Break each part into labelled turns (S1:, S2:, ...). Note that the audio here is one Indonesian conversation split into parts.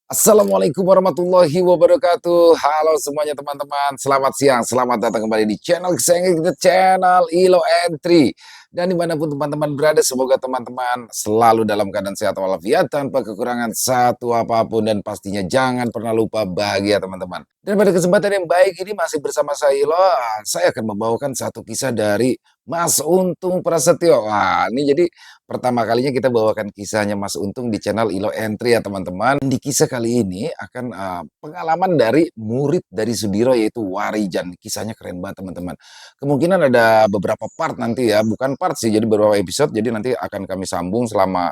S1: Assalamualaikum warahmatullahi wabarakatuh. Halo semuanya teman-teman, selamat siang, selamat datang kembali di channel kesayangan kita, channel Ilo Entry. Dan dimanapun teman-teman berada, semoga teman-teman selalu dalam keadaan sehat walafiat, tanpa kekurangan satu apapun, dan pastinya jangan pernah lupa bahagia teman-teman. Dan pada kesempatan yang baik ini masih bersama saya Ilo, saya akan membawakan satu kisah dari Mas Untung Prasetyo. Wah, ini jadi pertama kalinya kita bawakan kisahnya Mas Untung di channel Ilo Entry ya teman-teman. Di kisah kali ini akan pengalaman dari murid dari Sudiro yaitu Warijan. Kisahnya keren banget teman-teman. Kemungkinan ada beberapa part nanti ya, bukan part sih, jadi beberapa episode. Jadi nanti akan kami sambung selama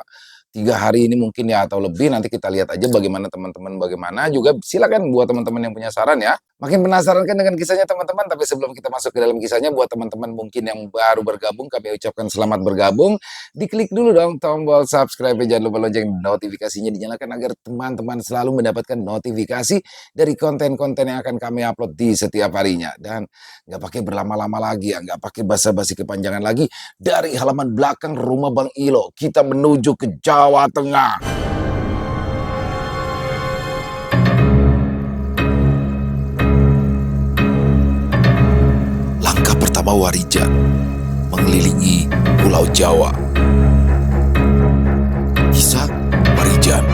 S1: 3 hari ini mungkin ya atau lebih. Nanti kita lihat aja bagaimana teman-teman, bagaimana juga silakan buat teman-teman yang punya saran ya. Makin penasaran kan dengan kisahnya teman-teman, tapi sebelum kita masuk ke dalam kisahnya, buat teman-teman mungkin yang baru bergabung, kami ucapkan selamat bergabung. Diklik dulu dong tombol subscribe, jangan lupa lonceng notifikasinya dinyalakan agar teman-teman selalu mendapatkan notifikasi dari konten-konten yang akan kami upload di setiap harinya. Dan nggak pakai berlama-lama lagi ya, nggak pakai basa-basi kepanjangan lagi, dari halaman belakang rumah Bang Ilo, kita menuju ke Jawa Tengah. Langkah pertama Warijan mengelilingi Pulau Jawa. Kisah Warijan.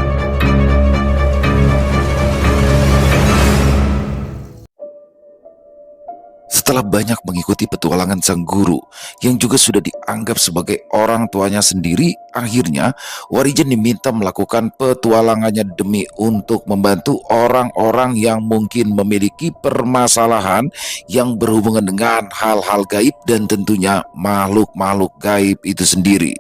S1: Setelah banyak mengikuti petualangan sang guru yang juga sudah dianggap sebagai orang tuanya sendiri, akhirnya Warijan diminta melakukan petualangannya demi untuk membantu orang-orang yang mungkin memiliki permasalahan yang berhubungan dengan hal-hal gaib dan tentunya makhluk-makhluk gaib itu sendiri.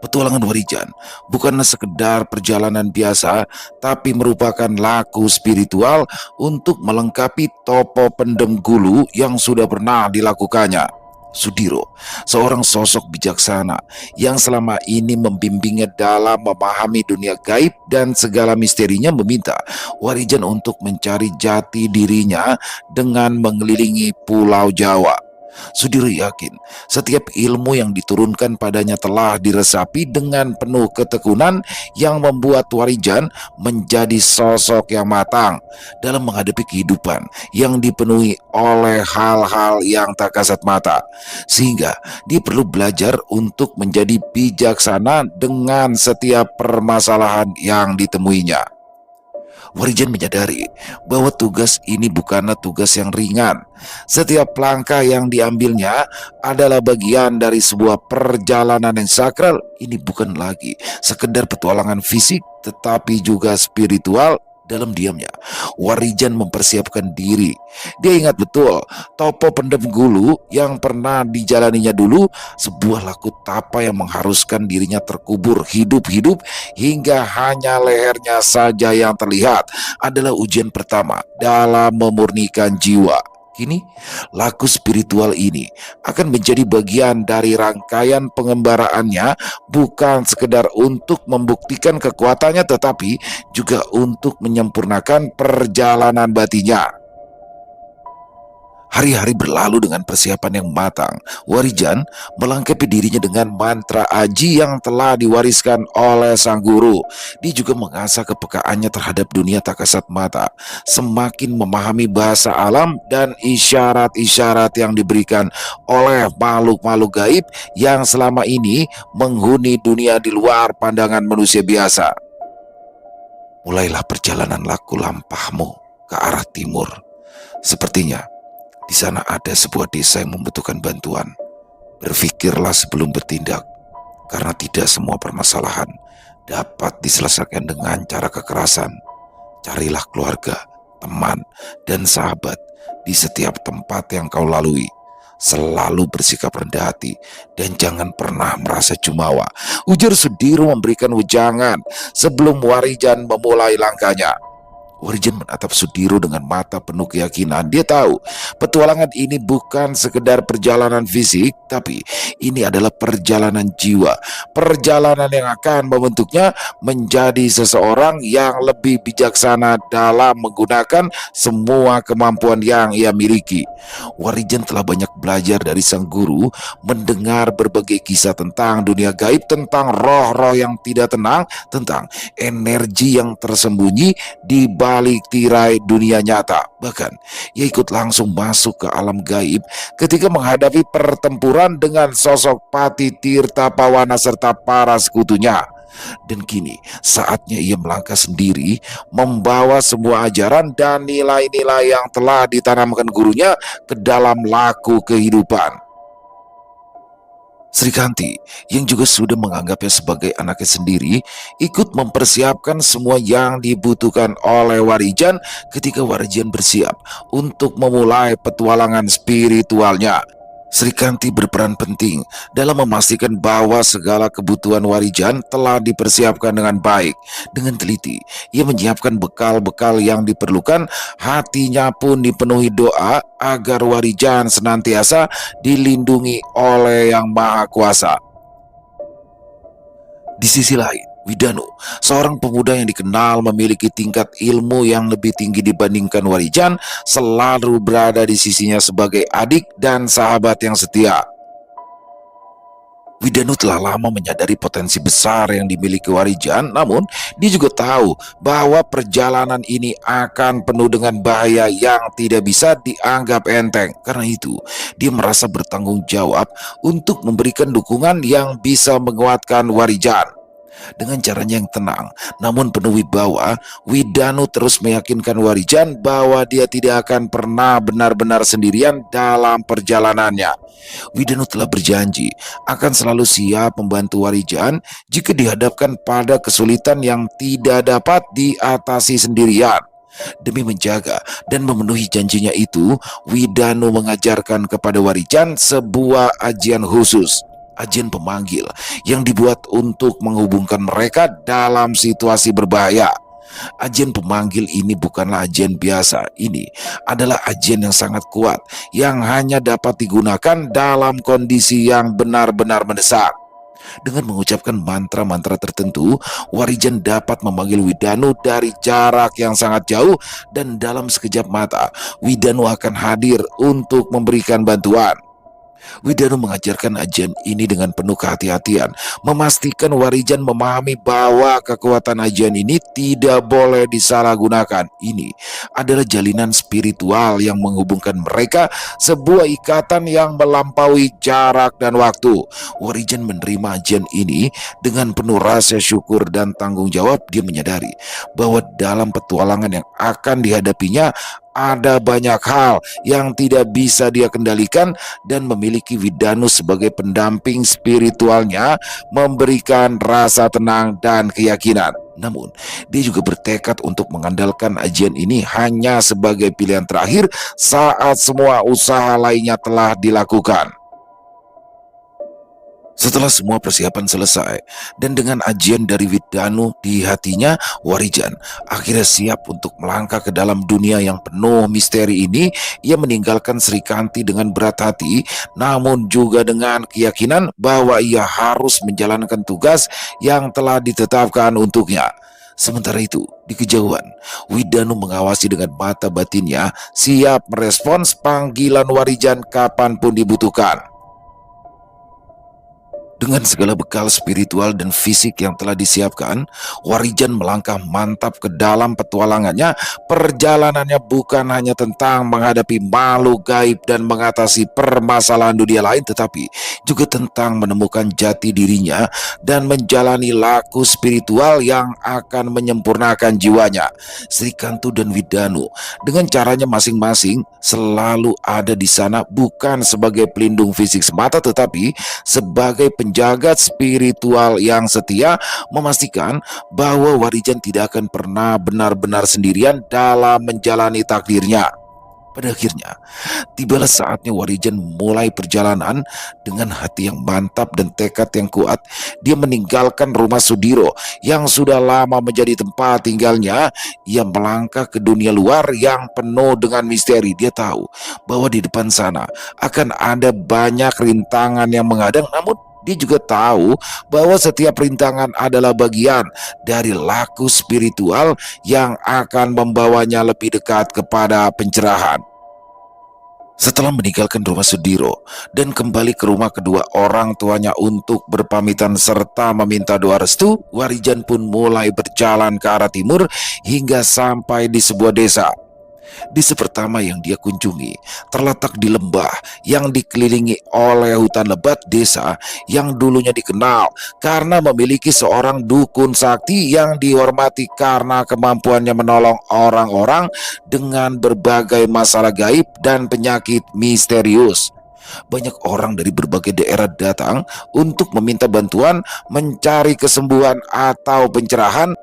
S1: Petualangan Warijan bukanlah sekedar perjalanan biasa, tapi merupakan laku spiritual untuk melengkapi topo pendem gulu yang sudah pernah dilakukannya. Sudiro, seorang sosok bijaksana yang selama ini membimbingnya dalam memahami dunia gaib dan segala misterinya, meminta Warijan untuk mencari jati dirinya dengan mengelilingi Pulau Jawa. Sudiro yakin setiap ilmu yang diturunkan padanya telah diresapi dengan penuh ketekunan yang membuat Warijan menjadi sosok yang matang dalam menghadapi kehidupan yang dipenuhi oleh hal-hal yang tak kasat mata, sehingga dia perlu belajar untuk menjadi bijaksana dengan setiap permasalahan yang ditemuinya. Warijan menyadari bahwa tugas ini bukanlah tugas yang ringan. Setiap langkah yang diambilnya adalah bagian dari sebuah perjalanan yang sakral. Ini bukan lagi sekedar petualangan fisik, tetapi juga spiritual. Dalam diamnya, Warijan mempersiapkan diri. Dia ingat betul topo pendem gulu yang pernah dijalaninya dulu, sebuah laku tapa yang mengharuskan dirinya terkubur hidup-hidup hingga hanya lehernya saja yang terlihat, adalah ujian pertama dalam memurnikan jiwa. Kini, laku spiritual ini akan menjadi bagian dari rangkaian pengembaraannya, bukan sekedar untuk membuktikan kekuatannya, tetapi juga untuk menyempurnakan perjalanan batinnya. Hari-hari berlalu dengan persiapan yang matang. Warijan melengkapi dirinya dengan mantra aji yang telah diwariskan oleh sang guru. Dia juga mengasah kepekaannya terhadap dunia tak kasat mata, semakin memahami bahasa alam dan isyarat-isyarat yang diberikan oleh makhluk-makhluk gaib yang selama ini menghuni dunia di luar pandangan manusia biasa. Mulailah perjalanan laku lampahmu ke arah timur. Sepertinya di sana ada sebuah desa yang membutuhkan bantuan. Berpikirlah sebelum bertindak, karena tidak semua permasalahan dapat diselesaikan dengan cara kekerasan. Carilah keluarga, teman, dan sahabat di setiap tempat yang kau lalui. Selalu bersikap rendah hati dan jangan pernah merasa jumawa, ujar Sudiro memberikan wejangan sebelum Warijan memulai langkahnya. Warijan menatap Sudiro dengan mata penuh keyakinan. Dia tahu petualangan ini bukan sekedar perjalanan fisik, tapi ini adalah perjalanan jiwa. Perjalanan yang akan membentuknya menjadi seseorang yang lebih bijaksana dalam menggunakan semua kemampuan yang ia miliki. Warijan telah banyak belajar dari sang guru, mendengar berbagai kisah tentang dunia gaib, tentang roh-roh yang tidak tenang, tentang energi yang tersembunyi di balik tirai dunia nyata. Bahkan, ia ikut langsung masuk ke alam gaib ketika menghadapi pertempuran dengan sosok Pati Tirta Pawana serta para sekutunya. Dan kini saatnya ia melangkah sendiri, membawa semua ajaran dan nilai-nilai yang telah ditanamkan gurunya ke dalam laku kehidupan. Sri Kanti, yang juga sudah menganggapnya sebagai anaknya sendiri, ikut mempersiapkan semua yang dibutuhkan oleh Warijan ketika Warijan bersiap untuk memulai petualangan spiritualnya. Sri Kanti berperan penting dalam memastikan bahwa segala kebutuhan Warijan telah dipersiapkan dengan baik. Dengan teliti, ia menyiapkan bekal-bekal yang diperlukan, hatinya pun dipenuhi doa agar Warijan senantiasa dilindungi oleh Yang Maha Kuasa. Di sisi lain, Widanu, seorang pemuda yang dikenal memiliki tingkat ilmu yang lebih tinggi dibandingkan Warijan, selalu berada di sisinya sebagai adik dan sahabat yang setia. Widanu telah lama menyadari potensi besar yang dimiliki Warijan, namun dia juga tahu bahwa perjalanan ini akan penuh dengan bahaya yang tidak bisa dianggap enteng. Karena itu, dia merasa bertanggung jawab untuk memberikan dukungan yang bisa menguatkan Warijan. Dengan caranya yang tenang namun penuh wibawa, Widanu terus meyakinkan Warijan bahwa dia tidak akan pernah benar-benar sendirian dalam perjalanannya. Widanu telah berjanji akan selalu siap membantu Warijan jika dihadapkan pada kesulitan yang tidak dapat diatasi sendirian. Demi menjaga dan memenuhi janjinya itu, Widanu mengajarkan kepada Warijan sebuah ajian khusus, ajian pemanggil yang dibuat untuk menghubungkan mereka dalam situasi berbahaya. Ajian pemanggil ini bukanlah ajian biasa. Ini adalah ajian yang sangat kuat yang hanya dapat digunakan dalam kondisi yang benar-benar mendesak. Dengan mengucapkan mantra-mantra tertentu, Warijan dapat memanggil Widanu dari jarak yang sangat jauh, dan dalam sekejap mata Widanu akan hadir untuk memberikan bantuan. Widanu mengajarkan ajian ini dengan penuh kehati-hatian, memastikan Warijan memahami bahwa kekuatan ajian ini tidak boleh disalahgunakan. Ini adalah jalinan spiritual yang menghubungkan mereka, sebuah ikatan yang melampaui jarak dan waktu. Warijan menerima ajian ini dengan penuh rasa syukur dan tanggung jawab. Dia menyadari bahwa dalam petualangan yang akan dihadapinya ada banyak hal yang tidak bisa dia kendalikan, dan memiliki Widanu sebagai pendamping spiritualnya memberikan rasa tenang dan keyakinan. Namun, dia juga bertekad untuk mengandalkan ajian ini hanya sebagai pilihan terakhir saat semua usaha lainnya telah dilakukan. Setelah semua persiapan selesai, dan dengan ajian dari Widanu di hatinya, Warijan akhirnya siap untuk melangkah ke dalam dunia yang penuh misteri ini. Ia meninggalkan Sri Kanti dengan berat hati, namun juga dengan keyakinan bahwa ia harus menjalankan tugas yang telah ditetapkan untuknya. Sementara itu, di kejauhan, Widanu mengawasi dengan mata batinnya, siap merespons panggilan Warijan kapanpun dibutuhkan. Dengan segala bekal spiritual dan fisik yang telah disiapkan, Warijan melangkah mantap ke dalam petualangannya. Perjalanannya bukan hanya tentang menghadapi makhluk gaib dan mengatasi permasalahan dunia lain, tetapi juga tentang menemukan jati dirinya dan menjalani laku spiritual yang akan menyempurnakan jiwanya. Sri Kantu dan Widanu dengan caranya masing-masing selalu ada di sana, bukan sebagai pelindung fisik semata, tetapi sebagai penjaga spiritual yang setia, memastikan bahwa Warijan tidak akan pernah benar-benar sendirian dalam menjalani takdirnya. Pada akhirnya, tibalah saatnya Warijan mulai perjalanan dengan hati yang mantap dan tekad yang kuat. Dia meninggalkan rumah Sudiro yang sudah lama menjadi tempat tinggalnya. Ia melangkah ke dunia luar yang penuh dengan misteri. Dia tahu bahwa di depan sana akan ada banyak rintangan yang menghadang, namun dia juga tahu bahwa setiap rintangan adalah bagian dari laku spiritual yang akan membawanya lebih dekat kepada pencerahan. Setelah meninggalkan rumah Sudiro dan kembali ke rumah kedua orang tuanya untuk berpamitan serta meminta doa restu, Warijan pun mulai berjalan ke arah timur hingga sampai di sebuah desa. Desa pertama yang dia kunjungi terletak di lembah yang dikelilingi oleh hutan lebat. Desa yang dulunya dikenal karena memiliki seorang dukun sakti yang dihormati karena kemampuannya menolong orang-orang dengan berbagai masalah gaib dan penyakit misterius. Banyak orang dari berbagai daerah datang untuk meminta bantuan, mencari kesembuhan atau pencerahan.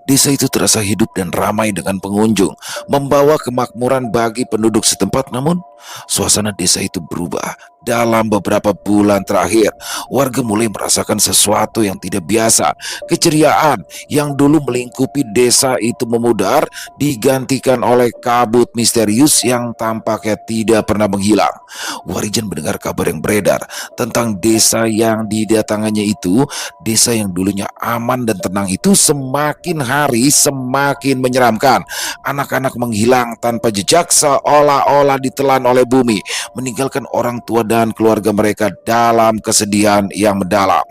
S1: Desa itu terasa hidup dan ramai dengan pengunjung, membawa kemakmuran bagi penduduk setempat. Namun, suasana desa itu berubah. Dalam beberapa bulan terakhir, warga mulai merasakan sesuatu yang tidak biasa. Keceriaan yang dulu melingkupi desa itu memudar, digantikan oleh kabut misterius yang tampaknya tidak pernah menghilang. Warijan mendengar kabar yang beredar tentang desa yang didatangannya itu. Desa yang dulunya aman dan tenang itu semakin hari semakin menyeramkan. Anak-anak menghilang tanpa jejak seolah-olah ditelan oleh bumi, meninggalkan orang tua dan keluarga mereka dalam kesedihan yang mendalam.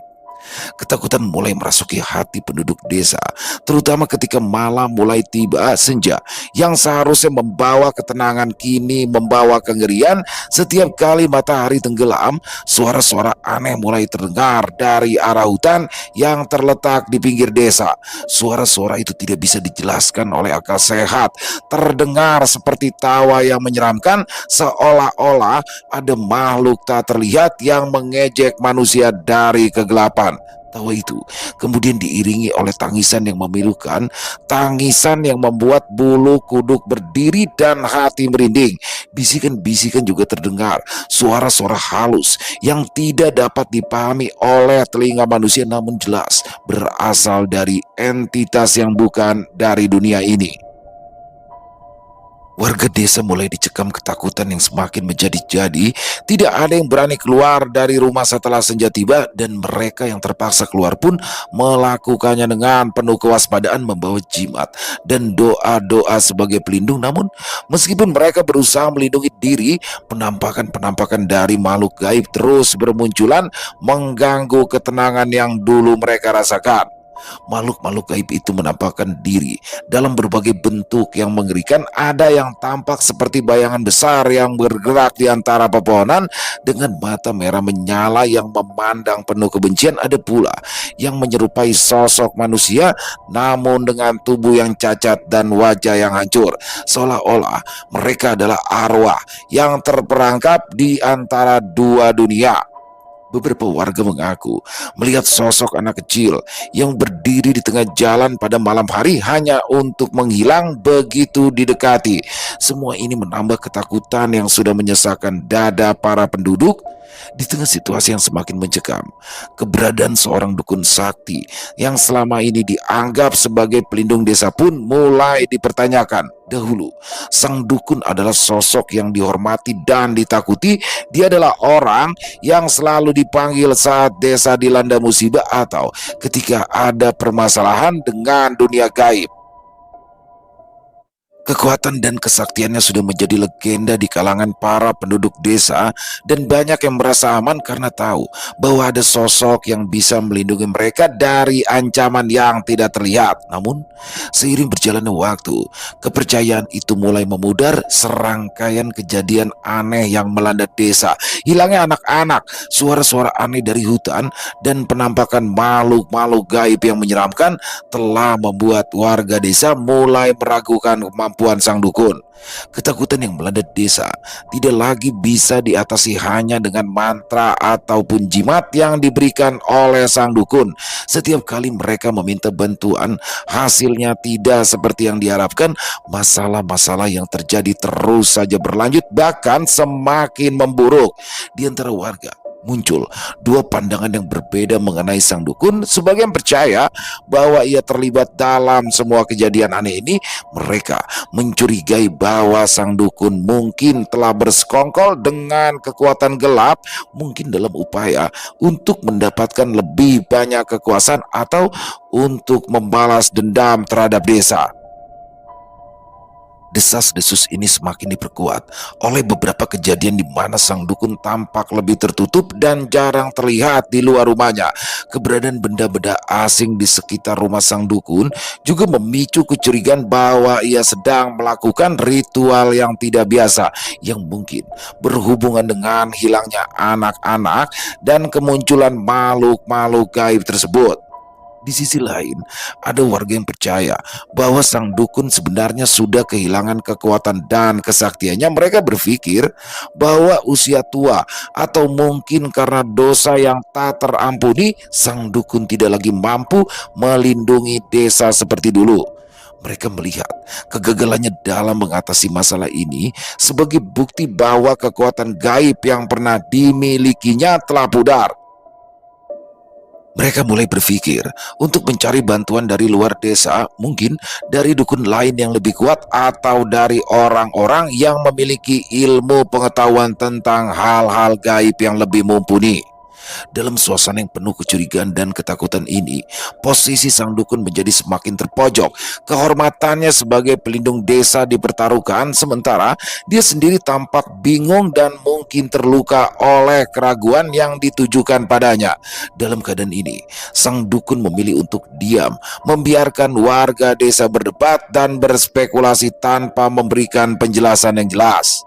S1: Ketakutan mulai merasuki hati penduduk desa, terutama ketika malam mulai tiba. Senja yang seharusnya membawa ketenangan kini membawa kengerian. Setiap kali matahari tenggelam, suara-suara aneh mulai terdengar dari arah hutan yang terletak di pinggir desa. Suara-suara itu tidak bisa dijelaskan oleh akal sehat, terdengar seperti tawa yang menyeramkan, seolah-olah ada makhluk tak terlihat yang mengejek manusia dari kegelapan. Tawa itu kemudian diiringi oleh tangisan yang memilukan, tangisan yang membuat bulu kuduk berdiri dan hati merinding. Bisikan-bisikan juga terdengar, suara-suara halus yang tidak dapat dipahami oleh telinga manusia, namun jelas berasal dari entitas yang bukan dari dunia ini. Warga desa mulai dicekam ketakutan yang semakin menjadi-jadi. Tidak ada yang berani keluar dari rumah setelah senja tiba, dan mereka yang terpaksa keluar pun melakukannya dengan penuh kewaspadaan, membawa jimat dan doa-doa sebagai pelindung. Namun, meskipun mereka berusaha melindungi diri, penampakan-penampakan dari makhluk gaib terus bermunculan, mengganggu ketenangan yang dulu mereka rasakan. Makhluk-makhluk gaib itu menampakkan diri dalam berbagai bentuk yang mengerikan. Ada yang tampak seperti bayangan besar yang bergerak di antara pepohonan dengan mata merah menyala yang memandang penuh kebencian. Ada pula yang menyerupai sosok manusia namun dengan tubuh yang cacat dan wajah yang hancur, seolah-olah mereka adalah arwah yang terperangkap di antara dua dunia. Beberapa warga mengaku melihat sosok anak kecil yang berdiri di tengah jalan pada malam hari hanya untuk menghilang begitu didekati. Semua ini menambah ketakutan yang sudah menyesakan dada para penduduk. Di tengah situasi yang semakin mencekam, keberadaan seorang dukun sakti yang selama ini dianggap sebagai pelindung desa pun mulai dipertanyakan. Dahulu, sang dukun adalah sosok yang dihormati dan ditakuti. Dia adalah orang yang selalu dipanggil saat desa dilanda musibah atau ketika ada permasalahan dengan dunia gaib. Kekuatan dan kesaktiannya sudah menjadi legenda di kalangan para penduduk desa, dan banyak yang merasa aman karena tahu bahwa ada sosok yang bisa melindungi mereka dari ancaman yang tidak terlihat. Namun, seiring berjalannya waktu, kepercayaan itu mulai memudar. Serangkaian kejadian aneh yang melanda desa, hilangnya anak-anak, suara-suara aneh dari hutan, dan penampakan makhluk-makhluk gaib yang menyeramkan telah membuat warga desa mulai meragukan kemampuan kemampuan sang dukun. Ketakutan yang melanda desa tidak lagi bisa diatasi hanya dengan mantra ataupun jimat yang diberikan oleh sang dukun. Setiap kali mereka meminta bantuan, hasilnya tidak seperti yang diharapkan. Masalah-masalah yang terjadi terus saja berlanjut, bahkan semakin memburuk. Di antara warga muncul dua pandangan yang berbeda mengenai sang dukun. Sebagian percaya bahwa ia terlibat dalam semua kejadian aneh ini. Mereka mencurigai bahwa sang dukun mungkin telah bersekongkol dengan kekuatan gelap, mungkin dalam upaya untuk mendapatkan lebih banyak kekuasaan atau untuk membalas dendam terhadap desa. Desas-desus ini semakin diperkuat oleh beberapa kejadian di mana sang dukun tampak lebih tertutup dan jarang terlihat di luar rumahnya. Keberadaan benda-benda asing di sekitar rumah sang dukun juga memicu kecurigaan bahwa ia sedang melakukan ritual yang tidak biasa, yang mungkin berhubungan dengan hilangnya anak-anak dan kemunculan makhluk-makhluk gaib tersebut. Di sisi lain, ada warga yang percaya bahwa sang dukun sebenarnya sudah kehilangan kekuatan dan kesaktiannya. Mereka berpikir bahwa usia tua atau mungkin karena dosa yang tak terampuni, sang dukun tidak lagi mampu melindungi desa seperti dulu. Mereka melihat kegagalannya dalam mengatasi masalah ini sebagai bukti bahwa kekuatan gaib yang pernah dimilikinya telah pudar. Mereka mulai berpikir untuk mencari bantuan dari luar desa, mungkin dari dukun lain yang lebih kuat atau dari orang-orang yang memiliki ilmu pengetahuan tentang hal-hal gaib yang lebih mumpuni. Dalam suasana yang penuh kecurigaan dan ketakutan ini, posisi sang dukun menjadi semakin terpojok. Kehormatannya sebagai pelindung desa dipertaruhkan, sementara dia sendiri tampak bingung dan mungkin terluka oleh keraguan yang ditujukan padanya. Dalam keadaan ini, sang dukun memilih untuk diam, membiarkan warga desa berdebat dan berspekulasi tanpa memberikan penjelasan yang jelas.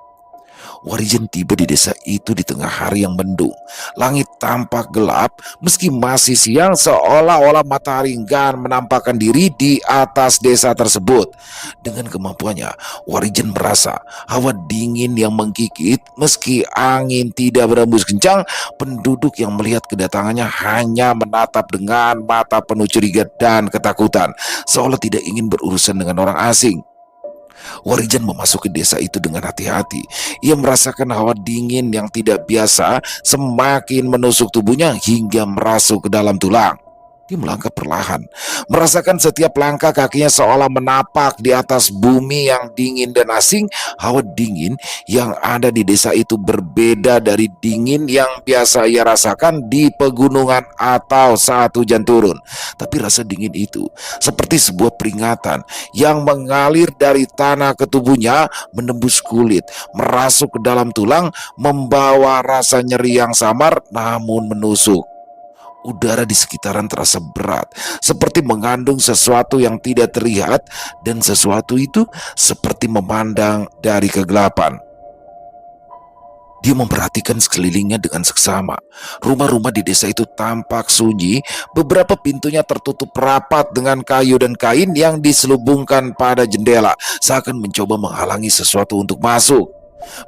S1: Warijan tiba di desa itu di tengah hari yang mendung. Langit tampak gelap meski masih siang, seolah-olah matahari enggan menampakkan diri di atas desa tersebut. Dengan kemampuannya, Warijan merasa hawa dingin yang menggigit meski angin tidak berembus kencang. Penduduk yang melihat kedatangannya hanya menatap dengan mata penuh curiga dan ketakutan, seolah tidak ingin berurusan dengan orang asing. Warijan memasuki desa itu dengan hati-hati. Ia merasakan hawa dingin yang tidak biasa semakin menusuk tubuhnya hingga merasuk ke dalam tulang. Dia melangkah perlahan, merasakan setiap langkah kakinya seolah menapak di atas bumi yang dingin dan asing. Hawa dingin yang ada di desa itu berbeda dari dingin yang biasa ia rasakan di pegunungan atau saat hujan turun. Tapi rasa dingin itu seperti sebuah peringatan yang mengalir dari tanah ke tubuhnya, menembus kulit, merasuk ke dalam tulang, membawa rasa nyeri yang samar namun menusuk. Udara di sekitaran terasa berat, seperti mengandung sesuatu yang tidak terlihat, dan sesuatu itu seperti memandang dari kegelapan. Dia memperhatikan sekelilingnya dengan seksama. Rumah-rumah di desa itu tampak sunyi, beberapa pintunya tertutup rapat dengan kayu dan kain yang diselubungkan pada jendela, seakan mencoba menghalangi sesuatu untuk masuk.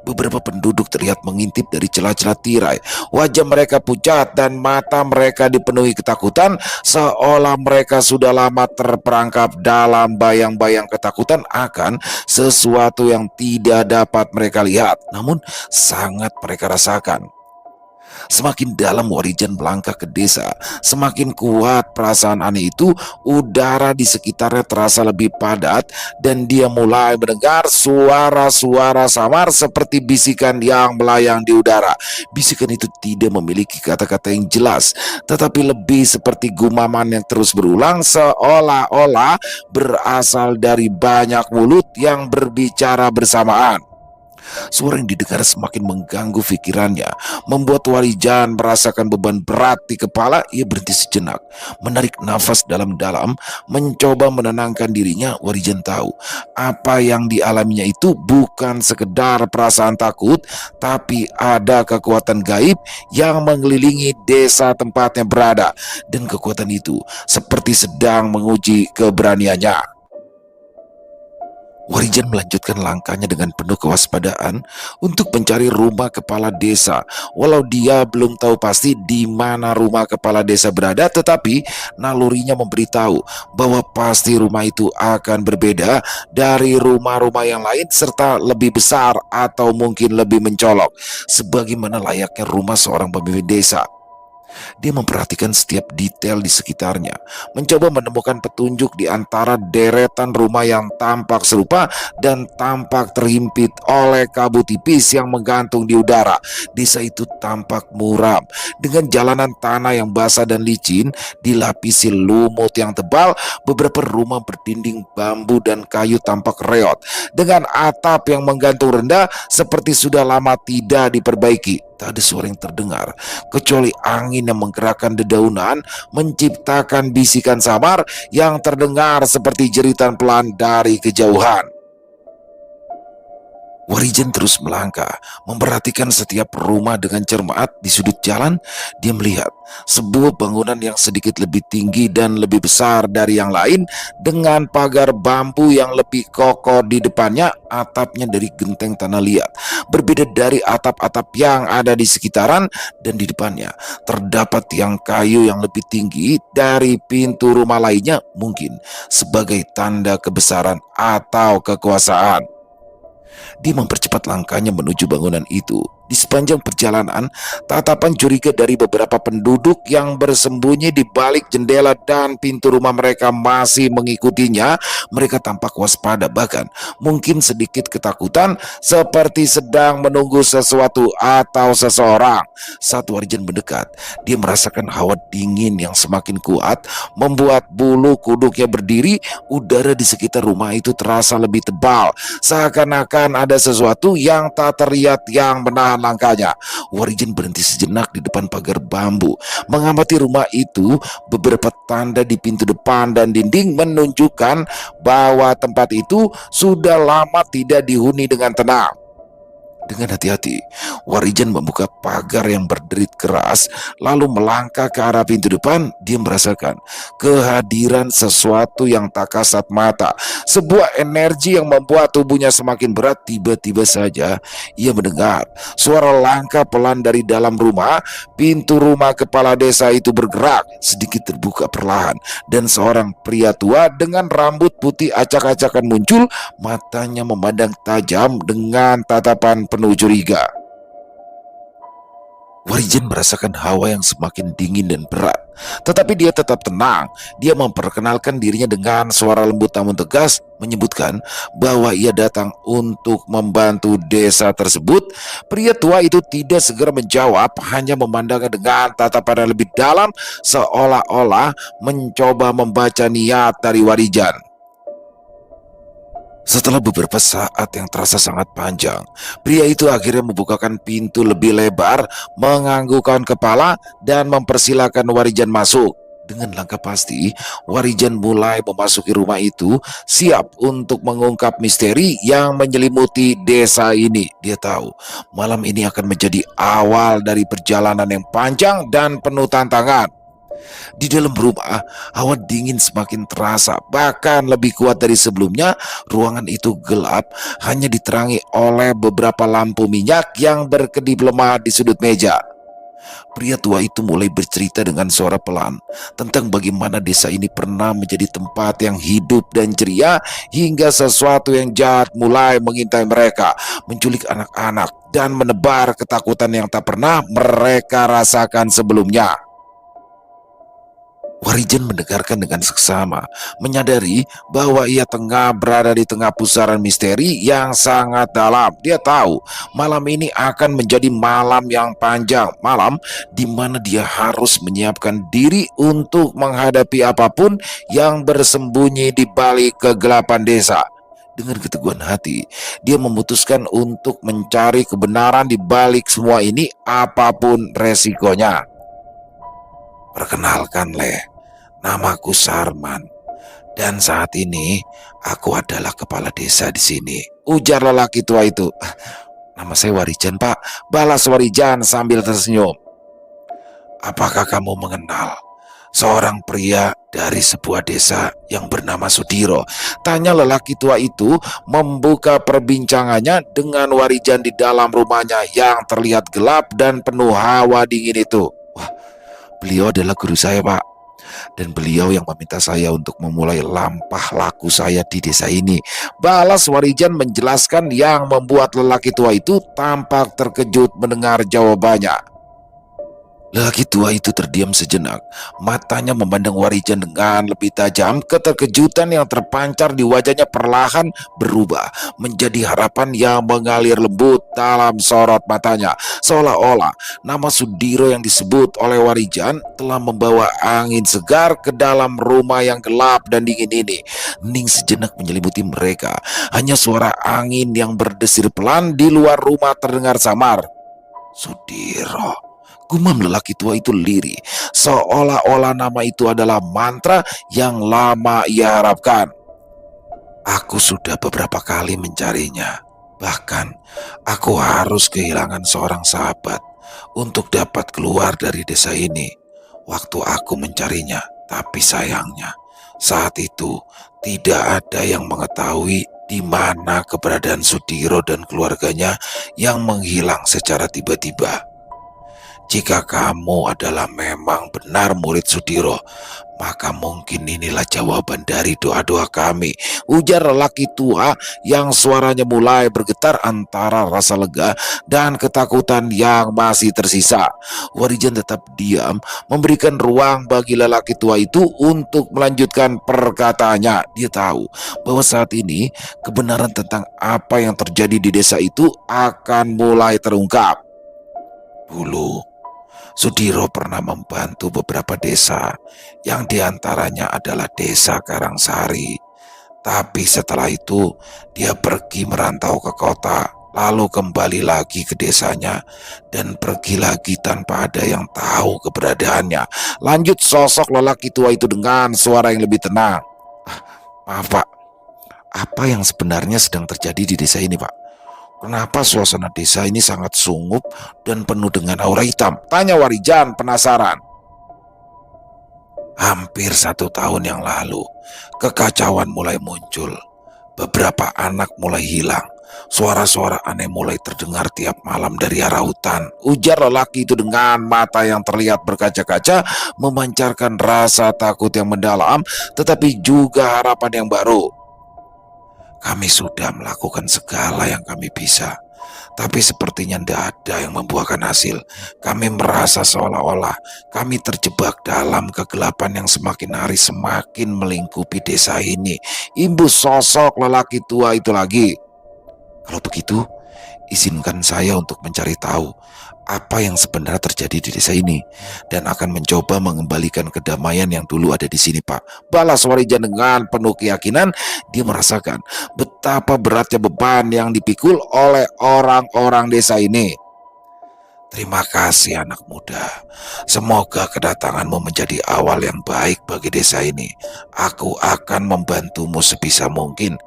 S1: Beberapa penduduk terlihat mengintip dari celah-celah tirai. Wajah mereka pucat dan mata mereka dipenuhi ketakutan, seolah mereka sudah lama terperangkap dalam bayang-bayang ketakutan akan sesuatu yang tidak dapat mereka lihat, namun sangat mereka rasakan. Semakin dalam Warijan melangkah ke desa, semakin kuat perasaan aneh itu. Udara di sekitarnya terasa lebih padat dan dia mulai mendengar suara-suara samar seperti bisikan yang melayang di udara. Bisikan itu tidak memiliki kata-kata yang jelas, tetapi lebih seperti gumaman yang terus berulang, seolah-olah berasal dari banyak mulut yang berbicara bersamaan. Suara yang didengar semakin mengganggu pikirannya, membuat Warijan merasakan beban berat di kepala. Ia berhenti sejenak, menarik nafas dalam-dalam, mencoba menenangkan dirinya. Warijan tahu apa yang dialaminya itu bukan sekedar perasaan takut, tapi ada kekuatan gaib yang mengelilingi desa tempatnya berada, dan kekuatan itu seperti sedang menguji keberaniannya. Warijan melanjutkan langkahnya dengan penuh kewaspadaan untuk mencari rumah kepala desa. Walau dia belum tahu pasti di mana rumah kepala desa berada, tetapi nalurinya memberitahu bahwa pasti rumah itu akan berbeda dari rumah-rumah yang lain serta lebih besar atau mungkin lebih mencolok, sebagaimana layaknya rumah seorang pemimpin desa. Dia memperhatikan setiap detail di sekitarnya, mencoba menemukan petunjuk di antara deretan rumah yang tampak serupa dan tampak terhimpit oleh kabut tipis yang menggantung di udara. Desa itu tampak muram, dengan jalanan tanah yang basah dan licin, dilapisi lumut yang tebal. Beberapa rumah berdinding bambu dan kayu tampak reot, dengan atap yang menggantung rendah seperti sudah lama tidak diperbaiki. Tak ada suara yang terdengar kecuali angin yang menggerakkan dedaunan, menciptakan bisikan samar yang terdengar seperti jeritan pelan dari kejauhan. Warijan terus melangkah, memperhatikan setiap rumah dengan cermat. Di sudut jalan, dia melihat sebuah bangunan yang sedikit lebih tinggi dan lebih besar dari yang lain, dengan pagar bambu yang lebih kokoh di depannya. Atapnya dari genteng tanah liat, berbeda dari atap-atap yang ada di sekitaran, dan di depannya terdapat tiang kayu yang lebih tinggi dari pintu rumah lainnya, mungkin sebagai tanda kebesaran atau kekuasaan. Dia mempercepat langkahnya menuju bangunan itu. Di sepanjang perjalanan, tatapan curiga dari beberapa penduduk yang bersembunyi di balik jendela dan pintu rumah mereka masih mengikutinya. Mereka tampak waspada, bahkan mungkin sedikit ketakutan, seperti sedang menunggu sesuatu atau seseorang. Saat Warjen mendekat, dia merasakan hawa dingin yang semakin kuat, membuat bulu kuduknya berdiri. Udara di sekitar rumah itu terasa lebih tebal, seakan-akan ada sesuatu yang tak terlihat yang menahan langkahnya. Warijan berhenti sejenak di depan pagar bambu, mengamati rumah itu. Beberapa tanda di pintu depan dan dinding menunjukkan bahwa tempat itu sudah lama tidak dihuni dengan tenang. Dengan hati-hati, Warijan membuka pagar yang berderit keras, lalu melangkah ke arah pintu depan. Dia merasakan kehadiran sesuatu yang tak kasat mata, sebuah energi yang membuat tubuhnya semakin berat. Tiba-tiba saja ia mendengar suara langkah pelan dari dalam rumah. Pintu rumah kepala desa itu bergerak, sedikit terbuka perlahan, dan seorang pria tua dengan rambut putih acak-acakan muncul. Matanya memandang tajam dengan tatapan penuh curiga. Warijan merasakan hawa yang semakin dingin dan berat, tetapi dia tetap tenang. Dia memperkenalkan dirinya dengan suara lembut namun tegas, menyebutkan bahwa ia datang untuk membantu desa tersebut. Pria tua itu tidak segera menjawab, hanya memandangnya dengan tatapan yang lebih dalam, seolah-olah mencoba membaca niat dari Warijan. Setelah beberapa saat yang terasa sangat panjang, pria itu akhirnya membukakan pintu lebih lebar, menganggukkan kepala, dan mempersilahkan Warijan masuk. Dengan langkah pasti, Warijan mulai memasuki rumah itu, siap untuk mengungkap misteri yang menyelimuti desa ini. Dia tahu malam ini akan menjadi awal dari perjalanan yang panjang dan penuh tantangan. Di dalam rumah, hawa dingin semakin terasa, bahkan lebih kuat dari sebelumnya. Ruangan itu gelap, hanya diterangi oleh beberapa lampu minyak yang berkedip lemah di sudut meja. Pria tua itu mulai bercerita dengan suara pelan tentang bagaimana desa ini pernah menjadi tempat yang hidup dan ceria, hingga sesuatu yang jahat mulai mengintai mereka, menculik anak-anak, dan menebar ketakutan yang tak pernah mereka rasakan sebelumnya. Warijan mendengarkan dengan seksama, menyadari bahwa ia tengah berada di tengah pusaran misteri yang sangat dalam. Dia tahu malam ini akan menjadi malam yang panjang, malam di mana dia harus menyiapkan diri untuk menghadapi apapun yang bersembunyi di balik kegelapan desa. Dengan keteguhan hati, dia memutuskan untuk mencari kebenaran di balik semua ini, apapun resikonya. Perkenalkan, namaku Sarman, dan saat ini aku adalah kepala desa di sini, ujar lelaki tua itu. Nama saya Warijan, Pak, balas Warijan sambil tersenyum. Apakah kamu mengenal Seorang pria dari sebuah desa yang bernama Sudiro, tanya lelaki tua itu, membuka perbincangannya dengan Warijan di dalam rumahnya yang terlihat gelap dan penuh hawa dingin itu. Wah, beliau adalah guru saya, Pak. Dan beliau yang meminta saya untuk memulai lampah laku saya di desa ini. Balas Warijan menjelaskan, yang membuat lelaki tua itu tampak terkejut mendengar jawabannya. Lelaki tua itu terdiam sejenak, matanya memandang Warijan dengan lebih tajam. Keterkejutan yang terpancar di wajahnya perlahan berubah menjadi harapan yang mengalir lembut dalam sorot matanya. Seolah-olah nama Sudiro yang disebut oleh Warijan telah membawa angin segar ke dalam rumah yang gelap dan dingin ini. Hening sejenak menyelimuti mereka. Hanya suara angin yang berdesir pelan di luar rumah terdengar samar. Sudiro, gumam lelaki tua itu lirih, seolah-olah nama itu adalah mantra yang lama ia harapkan. Aku sudah beberapa kali mencarinya. Bahkan aku harus kehilangan seorang sahabat untuk dapat keluar dari desa ini. Waktu aku mencarinya, tapi sayangnya saat itu tidak ada yang mengetahui di mana keberadaan Sudiro dan keluarganya yang menghilang secara tiba-tiba. Jika kamu adalah memang benar murid Sudiro, maka mungkin inilah jawaban dari doa-doa kami, ujar lelaki tua yang suaranya mulai bergetar antara rasa lega dan ketakutan yang masih tersisa. Warijan tetap diam, memberikan ruang bagi lelaki tua itu untuk melanjutkan perkataannya. Dia tahu bahwa saat ini kebenaran tentang apa yang terjadi di desa itu akan mulai terungkap. Dulu Sudiro pernah membantu beberapa desa, yang diantaranya adalah desa Karangsari. Tapi setelah itu, dia pergi merantau ke kota, lalu kembali lagi ke desanya, dan pergi lagi tanpa ada yang tahu keberadaannya. Lanjut sosok lelaki tua itu dengan suara yang lebih tenang. Maaf, Pak, apa yang sebenarnya sedang terjadi di desa ini, Pak? Kenapa suasana desa ini sangat sungup dan penuh dengan aura hitam? Tanya Warijan penasaran. Hampir 1 tahun yang lalu, kekacauan mulai muncul. Beberapa anak mulai hilang. Suara-suara aneh mulai terdengar tiap malam dari arah hutan. Ujar lelaki itu dengan mata yang terlihat berkaca-kaca, memancarkan rasa takut yang mendalam, tetapi juga harapan yang baru. Kami sudah melakukan segala yang kami bisa, tapi sepertinya tidak ada yang membuahkan hasil. Kami merasa seolah-olah kami terjebak dalam kegelapan yang semakin hari semakin melingkupi desa ini. Imbus sosok lelaki tua itu lagi. Kalau begitu, izinkan saya untuk mencari tahu apa yang sebenarnya terjadi di desa ini, dan akan mencoba mengembalikan kedamaian yang dulu ada di sini, Pak. Balas Warijan dengan penuh keyakinan. Dia merasakan betapa beratnya beban yang dipikul oleh orang-orang desa ini. Terima kasih anak muda. Semoga kedatanganmu menjadi awal yang baik bagi desa ini. Aku akan membantumu sebisa mungkin.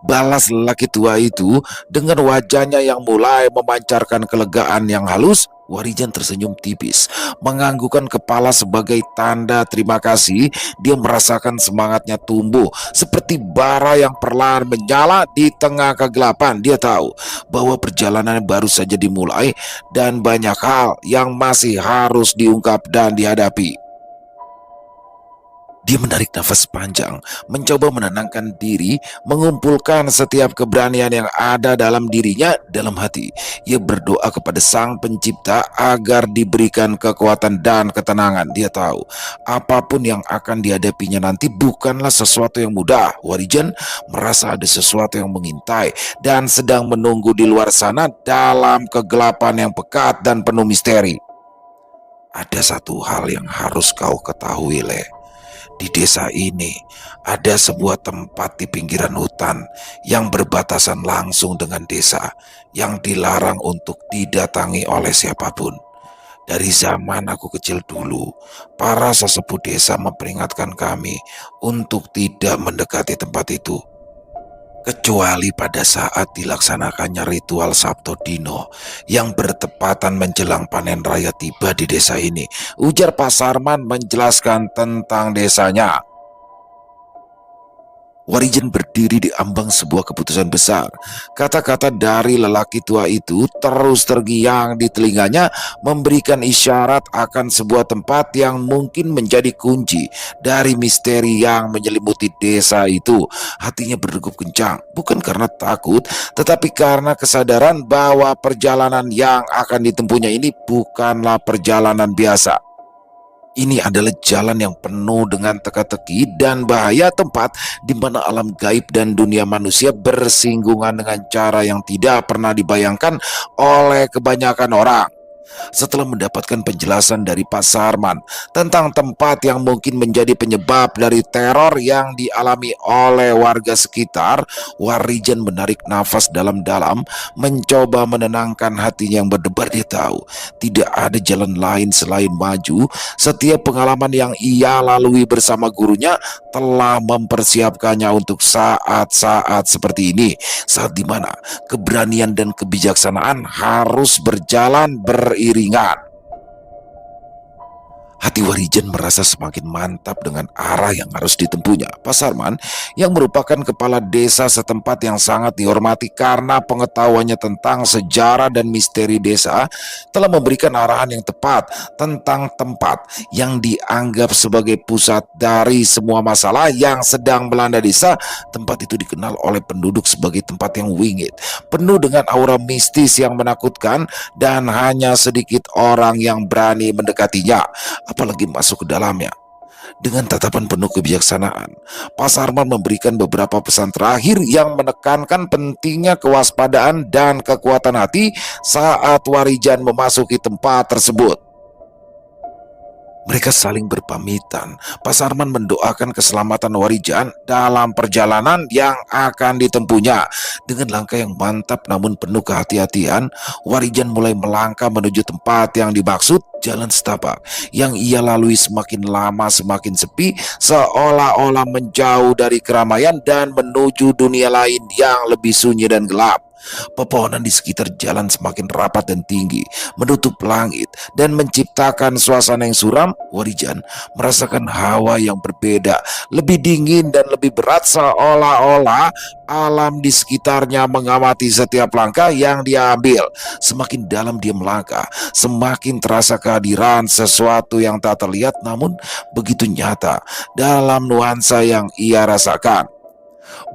S1: Balas lelaki tua itu dengan wajahnya yang mulai memancarkan kelegaan yang halus. Warijan tersenyum tipis, menganggukkan kepala sebagai tanda terima kasih. Dia merasakan semangatnya tumbuh seperti bara yang perlahan menyala di tengah kegelapan. Dia tahu bahwa perjalanan baru saja dimulai dan banyak hal yang masih harus diungkap dan dihadapi. Dia menarik nafas panjang, mencoba menenangkan diri, mengumpulkan setiap keberanian yang ada dalam dirinya. Dalam hati, ia berdoa kepada Sang Pencipta agar diberikan kekuatan dan ketenangan. Dia tahu apapun yang akan dihadapinya nanti bukanlah sesuatu yang mudah. Warijan merasa ada sesuatu yang mengintai dan sedang menunggu di luar sana dalam kegelapan yang pekat dan penuh misteri. Ada satu hal yang harus kau ketahui, Le. Di desa ini ada sebuah tempat di pinggiran hutan yang berbatasan langsung dengan desa, yang dilarang untuk didatangi oleh siapapun. Dari zaman aku kecil dulu, para sesepuh desa memperingatkan kami untuk tidak mendekati tempat itu. kecuali pada saat dilaksanakannya ritual Sabto Dino yang bertepatan menjelang panen raya tiba di desa ini, ujar Pak Sarman menjelaskan tentang desanya. Warijen berdiri di ambang sebuah keputusan besar. Kata-kata dari lelaki tua itu terus tergiang di telinganya, memberikan isyarat akan sebuah tempat yang mungkin menjadi kunci dari misteri yang menyelimuti desa itu. Hatinya berdegup kencang, bukan karena takut, tetapi karena kesadaran bahwa perjalanan yang akan ditempuhnya ini bukanlah perjalanan biasa. Ini adalah jalan yang penuh dengan teka-teki dan bahaya, tempat di mana alam gaib dan dunia manusia bersinggungan dengan cara yang tidak pernah dibayangkan oleh kebanyakan orang. Setelah mendapatkan penjelasan dari Pak Sarman tentang tempat yang mungkin menjadi penyebab dari teror yang dialami oleh warga sekitar, Warijan menarik nafas dalam-dalam, mencoba menenangkan hatinya yang berdebar. Dia tahu tidak ada jalan lain selain maju. Setiap pengalaman yang ia lalui bersama gurunya telah mempersiapkannya untuk saat-saat seperti ini, saat dimana keberanian dan kebijaksanaan harus berjalan beriringan. Hati Warijan merasa semakin mantap dengan arah yang harus ditempuhnya. Pak Sarman, yang merupakan kepala desa setempat yang sangat dihormati karena pengetahuannya tentang sejarah dan misteri desa, telah memberikan arahan yang tepat tentang tempat yang dianggap sebagai pusat dari semua masalah yang sedang melanda desa. Tempat itu dikenal oleh penduduk sebagai tempat yang wingit, penuh dengan aura mistis yang menakutkan, dan hanya sedikit orang yang berani mendekatinya, apalagi masuk ke dalamnya. Dengan tatapan penuh kebijaksanaan, Pak Sarman memberikan beberapa pesan terakhir yang menekankan pentingnya kewaspadaan dan kekuatan hati saat Warijan memasuki tempat tersebut. Mereka saling berpamitan. Pak Sarman mendoakan keselamatan Warijan dalam perjalanan yang akan ditempuhnya. Dengan langkah yang mantap namun penuh kehati-hatian, Warijan mulai melangkah menuju tempat yang dimaksud. Jalan setapak yang ia lalui semakin lama semakin sepi, seolah-olah menjauh dari keramaian dan menuju dunia lain yang lebih sunyi dan gelap. Pepohonan di sekitar jalan semakin rapat dan tinggi, menutup langit dan menciptakan suasana yang suram. Warijan merasakan hawa yang berbeda, lebih dingin dan lebih berat, seolah-olah alam di sekitarnya mengamati setiap langkah yang dia ambil. Semakin dalam dia melangkah, semakin terasa kehadiran sesuatu yang tak terlihat namun begitu nyata dalam nuansa yang ia rasakan.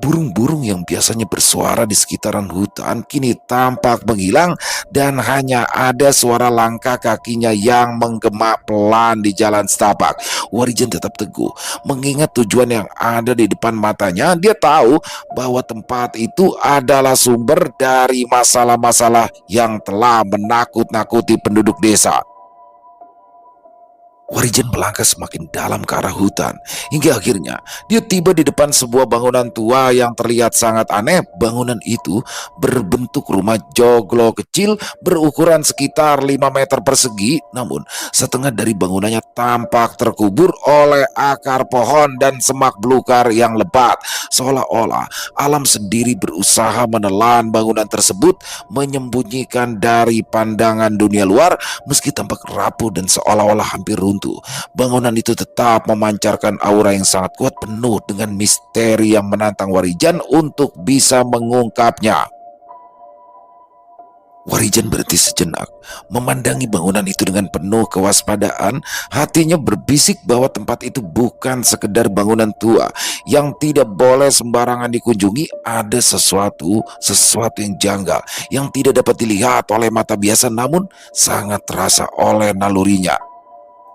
S1: Burung-burung yang biasanya bersuara di sekitaran hutan kini tampak menghilang, dan hanya ada suara langkah kakinya yang menggema pelan di jalan setapak. Warijan tetap teguh, mengingat tujuan yang ada di depan matanya. Dia tahu bahwa tempat itu adalah sumber dari masalah-masalah yang telah menakut-nakuti penduduk desa. Warijan melangkah semakin dalam ke arah hutan, hingga akhirnya dia tiba di depan sebuah bangunan tua yang terlihat sangat aneh. Bangunan itu berbentuk rumah joglo kecil berukuran sekitar 5 meter persegi, namun setengah dari bangunannya tampak terkubur oleh akar pohon dan semak belukar yang lebat, seolah-olah alam sendiri berusaha menelan bangunan tersebut, menyembunyikan dari pandangan dunia luar. Meski tampak rapuh dan seolah-olah hampir runtuh, bangunan itu tetap memancarkan aura yang sangat kuat, penuh dengan misteri yang menantang Warijan untuk bisa mengungkapnya. Warijan berhenti sejenak, memandangi bangunan itu dengan penuh kewaspadaan. Hatinya berbisik bahwa tempat itu bukan sekedar bangunan tua yang tidak boleh sembarangan dikunjungi. Ada sesuatu yang janggal, yang tidak dapat dilihat oleh mata biasa namun sangat terasa oleh nalurinya.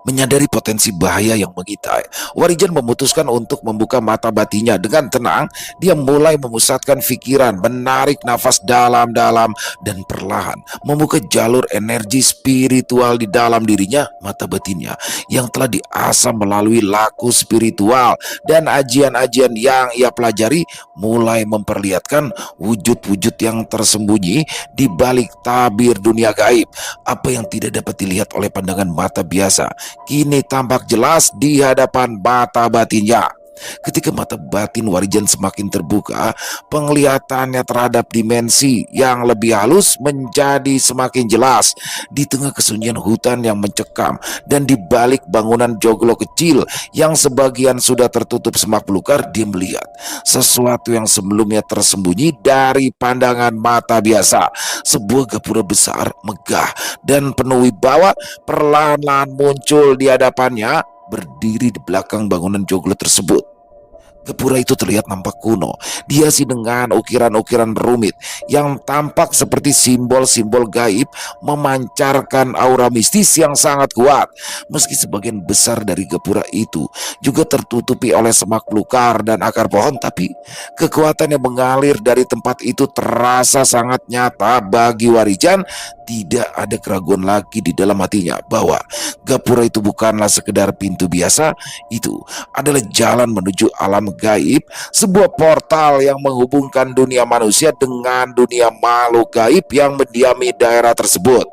S1: Menyadari potensi bahaya yang mengintai, Warijan memutuskan untuk membuka mata batinnya. Dengan tenang, dia mulai memusatkan pikiran, menarik nafas dalam-dalam, dan perlahan membuka jalur energi spiritual di dalam dirinya. Mata batinnya yang telah diasah melalui laku spiritual dan ajian-ajian yang ia pelajari mulai memperlihatkan wujud-wujud yang tersembunyi di balik tabir dunia gaib. Apa yang tidak dapat dilihat oleh pandangan mata biasa kini tampak jelas di hadapan mata batinnya. Ketika mata batin Warijan semakin terbuka, penglihatannya terhadap dimensi yang lebih halus menjadi semakin jelas. Di tengah kesunyian hutan yang mencekam dan di balik bangunan joglo kecil yang sebagian sudah tertutup semak belukar, dia melihat sesuatu yang sebelumnya tersembunyi dari pandangan mata biasa. Sebuah gapura besar, megah, dan penuh wibawa perlahan-lahan muncul di hadapannya, berdiri di belakang bangunan joglo tersebut. Gapura itu terlihat nampak kuno, dihiasi dengan ukiran-ukiran rumit yang tampak seperti simbol-simbol gaib, memancarkan aura mistis yang sangat kuat. Meski sebagian besar dari gapura itu juga tertutupi oleh semak belukar dan akar pohon, tapi kekuatan yang mengalir dari tempat itu terasa sangat nyata bagi Warijan. Tidak ada keraguan lagi di dalam hatinya bahwa gapura itu bukanlah sekedar pintu biasa. Itu adalah jalan menuju alam gaib, sebuah portal yang menghubungkan dunia manusia dengan dunia makhluk gaib yang mendiami daerah tersebut.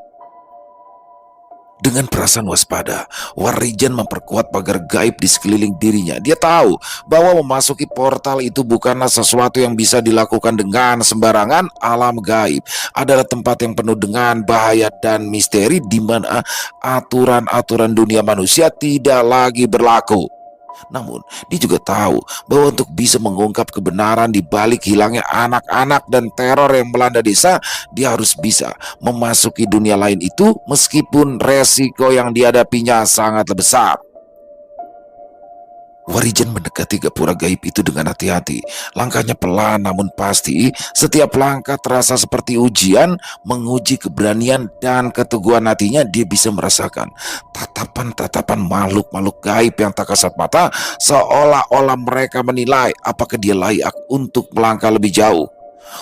S1: Dengan perasaan waspada, Warijan memperkuat pagar gaib di sekeliling dirinya. Dia tahu bahwa memasuki portal itu bukanlah sesuatu yang bisa dilakukan dengan sembarangan. Alam gaib adalah tempat yang penuh dengan bahaya dan misteri, di mana aturan-aturan dunia manusia tidak lagi berlaku. Namun, dia juga tahu bahwa untuk bisa mengungkap kebenaran di balik hilangnya anak-anak dan teror yang melanda desa, dia harus bisa memasuki dunia lain itu, meskipun resiko yang dihadapinya sangat besar. Warijan mendekati gapura gaib itu dengan hati-hati. Langkahnya pelan namun pasti. Setiap langkah terasa seperti ujian, menguji keberanian dan keteguhan hatinya. Dia bisa merasakan tatapan-tatapan makhluk-makhluk gaib yang tak kasat mata, seolah-olah mereka menilai apakah dia layak untuk melangkah lebih jauh.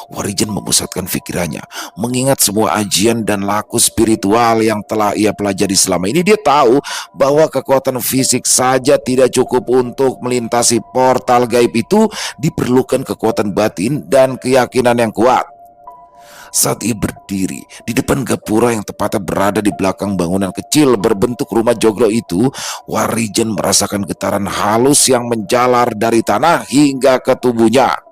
S1: Warijan memusatkan pikirannya, mengingat semua ajian dan laku spiritual yang telah ia pelajari selama ini. Dia tahu bahwa kekuatan fisik saja tidak cukup untuk melintasi portal gaib itu, diperlukan kekuatan batin dan keyakinan yang kuat. Saat ia berdiri di depan gapura yang tepatnya berada di belakang bangunan kecil berbentuk rumah joglo itu, Warijan merasakan getaran halus yang menjalar dari tanah hingga ke tubuhnya.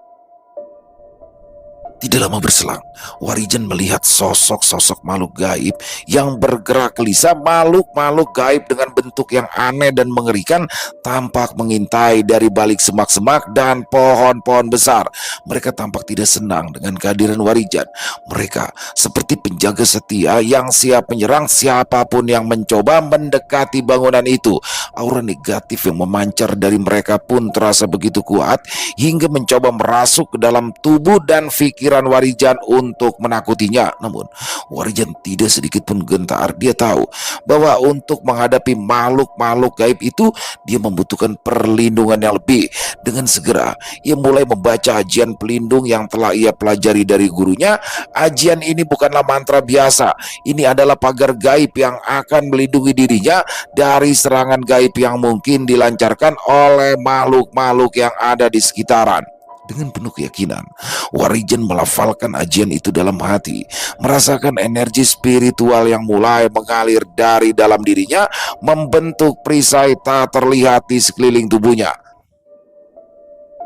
S1: Tidak lama berselang, Warijan melihat sosok-sosok makhluk gaib yang bergerak gelisah. Makhluk-makhluk gaib dengan bentuk yang aneh dan mengerikan tampak mengintai dari balik semak-semak dan pohon-pohon besar. Mereka tampak tidak senang dengan kehadiran Warijan. Mereka seperti penjaga setia yang siap menyerang siapapun yang mencoba mendekati bangunan itu. Aura negatif yang memancar dari mereka pun terasa begitu kuat hingga mencoba merasuk ke dalam tubuh dan pikiran Warijan untuk menakutinya. Namun Warijan tidak sedikit pun gentar. Dia tahu bahwa untuk menghadapi makhluk-makhluk gaib itu, dia membutuhkan perlindungan yang lebih. Dengan segera ia mulai membaca ajian pelindung yang telah ia pelajari dari gurunya. Ajian ini bukanlah mantra biasa. Ini adalah pagar gaib yang akan melindungi dirinya dari serangan gaib yang mungkin dilancarkan oleh makhluk-makhluk yang ada di sekitaran. Dengan penuh keyakinan, Warijan melafalkan ajian itu dalam hati, merasakan energi spiritual yang mulai mengalir dari dalam dirinya, membentuk perisai tak terlihat di sekeliling tubuhnya.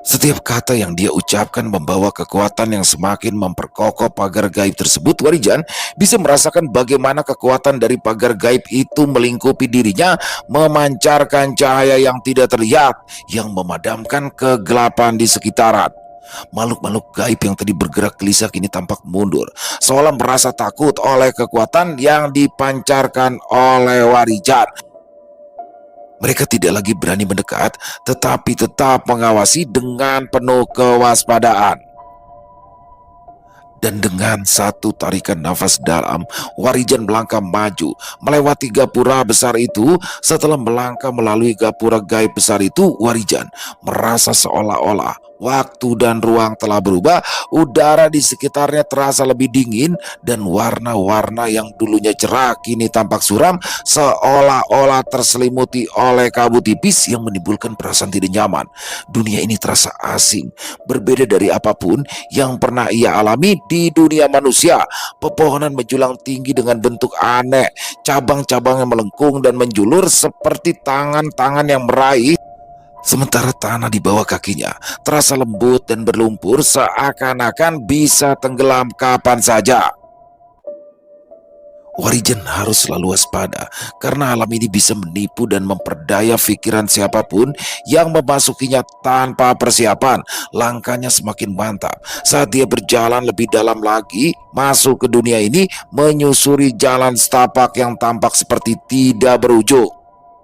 S1: Setiap kata yang dia ucapkan membawa kekuatan yang semakin memperkokoh pagar gaib tersebut. Warijan bisa merasakan bagaimana kekuatan dari pagar gaib itu melingkupi dirinya, memancarkan cahaya yang tidak terlihat, yang memadamkan kegelapan di sekitaran. Makhluk-makhluk gaib yang tadi bergerak gelisah kini tampak mundur, seolah merasa takut oleh kekuatan yang dipancarkan oleh Warijan. Mereka tidak lagi berani mendekat, tetapi tetap mengawasi dengan penuh kewaspadaan. Dan dengan satu tarikan nafas dalam, Warijan melangkah maju melewati gapura besar itu. Setelah melangkah melalui gapura gaib besar itu, Warijan merasa seolah-olah waktu dan ruang telah berubah. Udara di sekitarnya terasa lebih dingin, dan warna-warna yang dulunya cerah kini tampak suram, seolah-olah terselimuti oleh kabut tipis yang menimbulkan perasaan tidak nyaman. Dunia ini terasa asing, berbeda dari apapun yang pernah ia alami di dunia manusia. Pepohonan menjulang tinggi dengan bentuk aneh, cabang-cabang yang melengkung dan menjulur seperti tangan-tangan yang meraih. Sementara tanah di bawah kakinya terasa lembut dan berlumpur seakan-akan bisa tenggelam kapan saja. Warijan harus selalu waspada karena alam ini bisa menipu dan memperdaya pikiran siapapun yang memasukinya tanpa persiapan. Langkahnya semakin mantap saat dia berjalan lebih dalam lagi masuk ke dunia ini, menyusuri jalan setapak yang tampak seperti tidak berujung.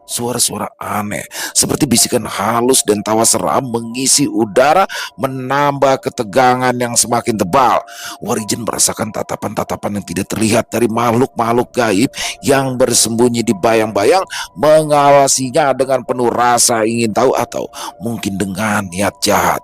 S1: Suara-suara aneh seperti bisikan halus dan tawa seram mengisi udara, menambah ketegangan yang semakin tebal. Warijen merasakan tatapan-tatapan yang tidak terlihat dari makhluk-makhluk gaib yang bersembunyi di bayang-bayang, mengawasinya dengan penuh rasa ingin tahu atau mungkin dengan niat jahat.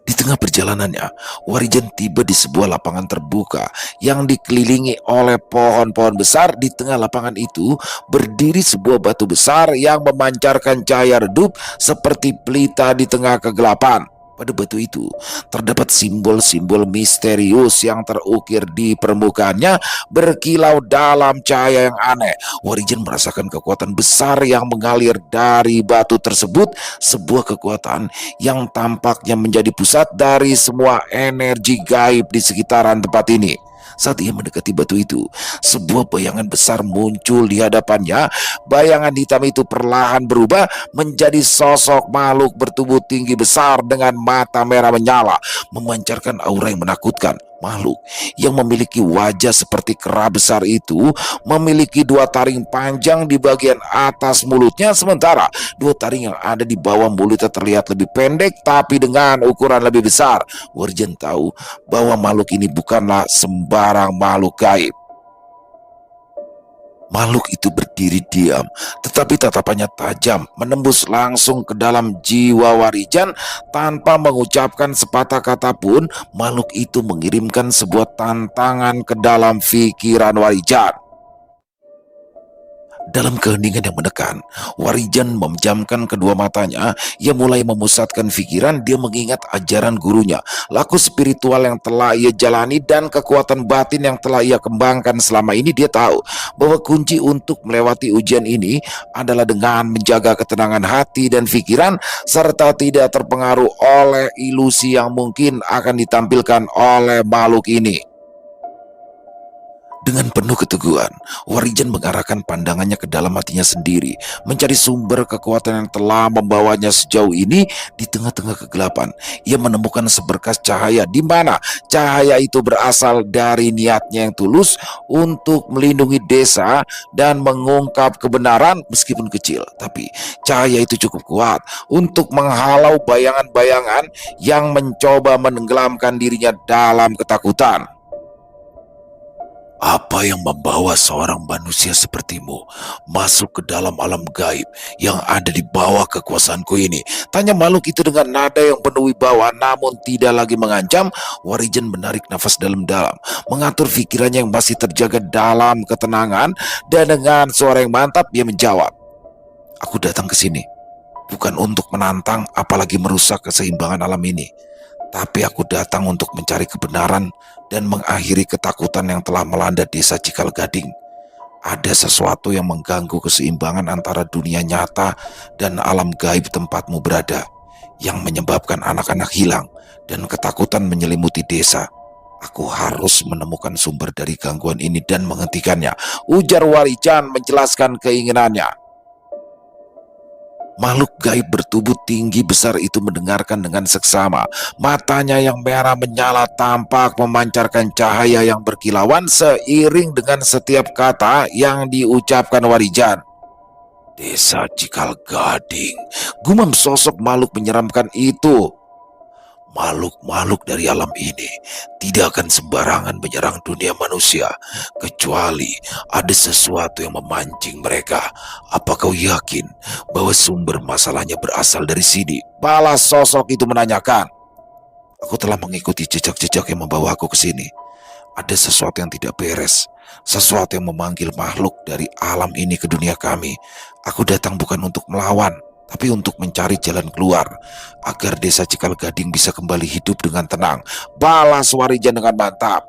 S1: Di tengah perjalanannya, Warijan tiba di sebuah lapangan terbuka yang dikelilingi oleh pohon-pohon besar. Di tengah lapangan itu berdiri sebuah batu besar yang memancarkan cahaya redup seperti pelita di tengah kegelapan. Pada batu itu terdapat simbol-simbol misterius yang terukir di permukaannya, berkilau dalam cahaya yang aneh. Warijan merasakan kekuatan besar yang mengalir dari batu tersebut, sebuah kekuatan yang tampaknya menjadi pusat dari semua energi gaib di sekitaran tempat ini. Saat ia mendekati batu itu, sebuah bayangan besar muncul di hadapannya. Bayangan hitam itu perlahan berubah menjadi sosok makhluk bertubuh tinggi besar dengan mata merah menyala, memancarkan aura yang menakutkan. Makhluk yang memiliki wajah seperti kera besar itu memiliki dua taring panjang di bagian atas mulutnya, sementara dua taring yang ada di bawah mulutnya terlihat lebih pendek tapi dengan ukuran lebih besar. Warjen tahu bahwa makhluk ini bukanlah sembarang makhluk gaib. Makhluk itu berdiri diam, tetapi tatapannya tajam, menembus langsung ke dalam jiwa Warijan. Tanpa mengucapkan sepatah kata pun, makhluk itu mengirimkan sebuah tantangan ke dalam pikiran Warijan. Dalam keheningan yang menekan, Warijan memejamkan kedua matanya. Ia mulai memusatkan pikiran. Dia mengingat ajaran gurunya, laku spiritual yang telah ia jalani, dan kekuatan batin yang telah ia kembangkan selama ini. Dia tahu bahwa kunci untuk melewati ujian ini adalah dengan menjaga ketenangan hati dan pikiran, serta tidak terpengaruh oleh ilusi yang mungkin akan ditampilkan oleh makhluk ini. Dengan penuh keteguhan, Warijan mengarahkan pandangannya ke dalam hatinya sendiri, mencari sumber kekuatan yang telah membawanya sejauh ini. Di tengah-tengah kegelapan, ia menemukan seberkas cahaya, di mana cahaya itu berasal dari niatnya yang tulus untuk melindungi desa dan mengungkap kebenaran meskipun kecil. Tapi cahaya itu cukup kuat untuk menghalau bayangan-bayangan yang mencoba menenggelamkan dirinya dalam ketakutan. Apa yang membawa seorang manusia sepertimu masuk ke dalam alam gaib yang ada di bawah kekuasaanku ini? Tanya makhluk itu dengan nada yang penuh wibawa namun tidak lagi mengancam. Warijan menarik nafas dalam-dalam, mengatur pikirannya yang masih terjaga dalam ketenangan, dan dengan suara yang mantap dia menjawab, "Aku datang ke sini bukan untuk menantang apalagi merusak keseimbangan alam ini. Tapi aku datang untuk mencari kebenaran dan mengakhiri ketakutan yang telah melanda desa Cikal Gading. Ada sesuatu yang mengganggu keseimbangan antara dunia nyata dan alam gaib tempatmu berada, yang menyebabkan anak-anak hilang dan ketakutan menyelimuti desa. Aku harus menemukan sumber dari gangguan ini dan menghentikannya," ujar Warijan menjelaskan keinginannya. Makhluk gaib bertubuh tinggi besar itu mendengarkan dengan seksama. Matanya yang merah menyala tampak memancarkan cahaya yang berkilauan seiring dengan setiap kata yang diucapkan Warijan. "Desa Cikal Gading," gumam sosok makhluk menyeramkan itu. "Makhluk-makhluk dari alam ini tidak akan sembarangan menyerang dunia manusia, kecuali ada sesuatu yang memancing mereka. Apa kau yakin bahwa sumber masalahnya berasal dari sini?" balas sosok itu menanyakan. "Aku telah mengikuti jejak-jejak yang membawa aku ke sini. Ada sesuatu yang tidak beres, sesuatu yang memanggil makhluk dari alam ini ke dunia kami. Aku datang bukan untuk melawan, tapi untuk mencari jalan keluar, agar desa Cikal Gading bisa kembali hidup dengan tenang," balas Warijan dengan mantap.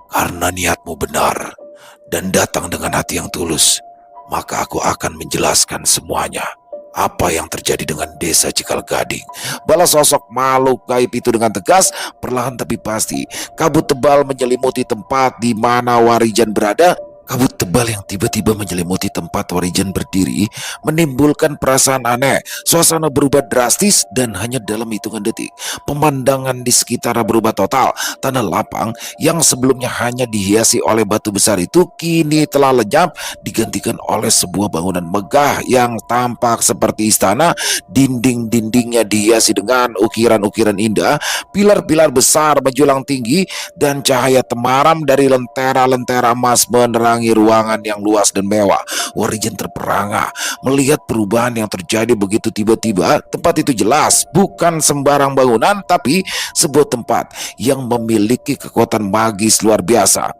S1: "Karena niatmu benar dan datang dengan hati yang tulus, maka aku akan menjelaskan semuanya," Apa yang terjadi dengan desa Cikal Gading? Balas sosok makhluk gaib itu dengan tegas, perlahan tapi pasti. Kabut tebal menyelimuti tempat di mana Warijan berada. Kabut tebal yang tiba-tiba menyelimuti tempat Warijan berdiri menimbulkan perasaan aneh. Suasana berubah drastis dan hanya dalam hitungan detik. Pemandangan di sekitar berubah total. Tanah lapang yang sebelumnya hanya dihiasi oleh batu besar itu kini telah lenyap, digantikan oleh sebuah bangunan megah yang tampak seperti istana. Dinding-dindingnya dihiasi dengan ukiran-ukiran indah, pilar-pilar besar menjulang tinggi, dan cahaya temaram dari lentera-lentera emas menerangi ruangan yang luas dan mewah. Warijan terperangah melihat perubahan yang terjadi begitu tiba-tiba. Tempat itu jelas bukan sembarang bangunan, tapi sebuah tempat yang memiliki kekuatan magis luar biasa.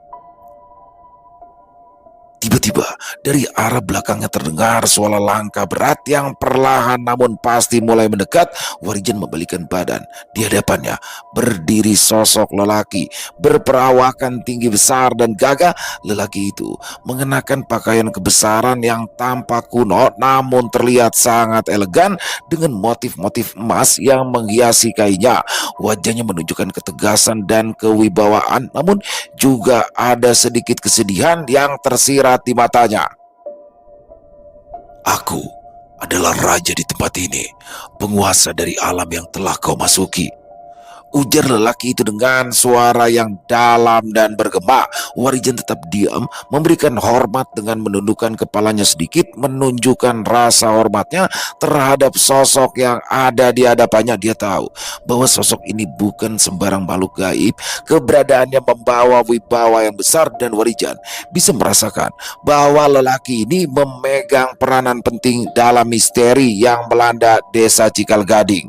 S1: Tiba-tiba dari arah belakangnya terdengar suara langkah berat yang perlahan namun pasti mulai mendekat. Warijan membalikkan badan. Di hadapannya berdiri sosok lelaki berperawakan tinggi besar dan gagah. Lelaki itu mengenakan pakaian kebesaran yang tampak kuno namun terlihat sangat elegan dengan motif-motif emas yang menghiasi kainnya. Wajahnya menunjukkan ketegasan dan kewibawaan, namun juga ada sedikit kesedihan yang tersirat di matanya. Aku adalah raja di tempat ini, penguasa dari alam yang telah kau masuki, ujar lelaki itu dengan suara yang dalam dan bergema. Warijan tetap diam, memberikan hormat dengan menundukkan kepalanya sedikit, menunjukkan rasa hormatnya terhadap sosok yang ada di hadapannya. Dia tahu bahwa sosok ini bukan sembarang makhluk gaib. Keberadaannya membawa wibawa yang besar, dan Warijan bisa merasakan bahwa lelaki ini memegang peranan penting dalam misteri yang melanda desa Cikal Gading.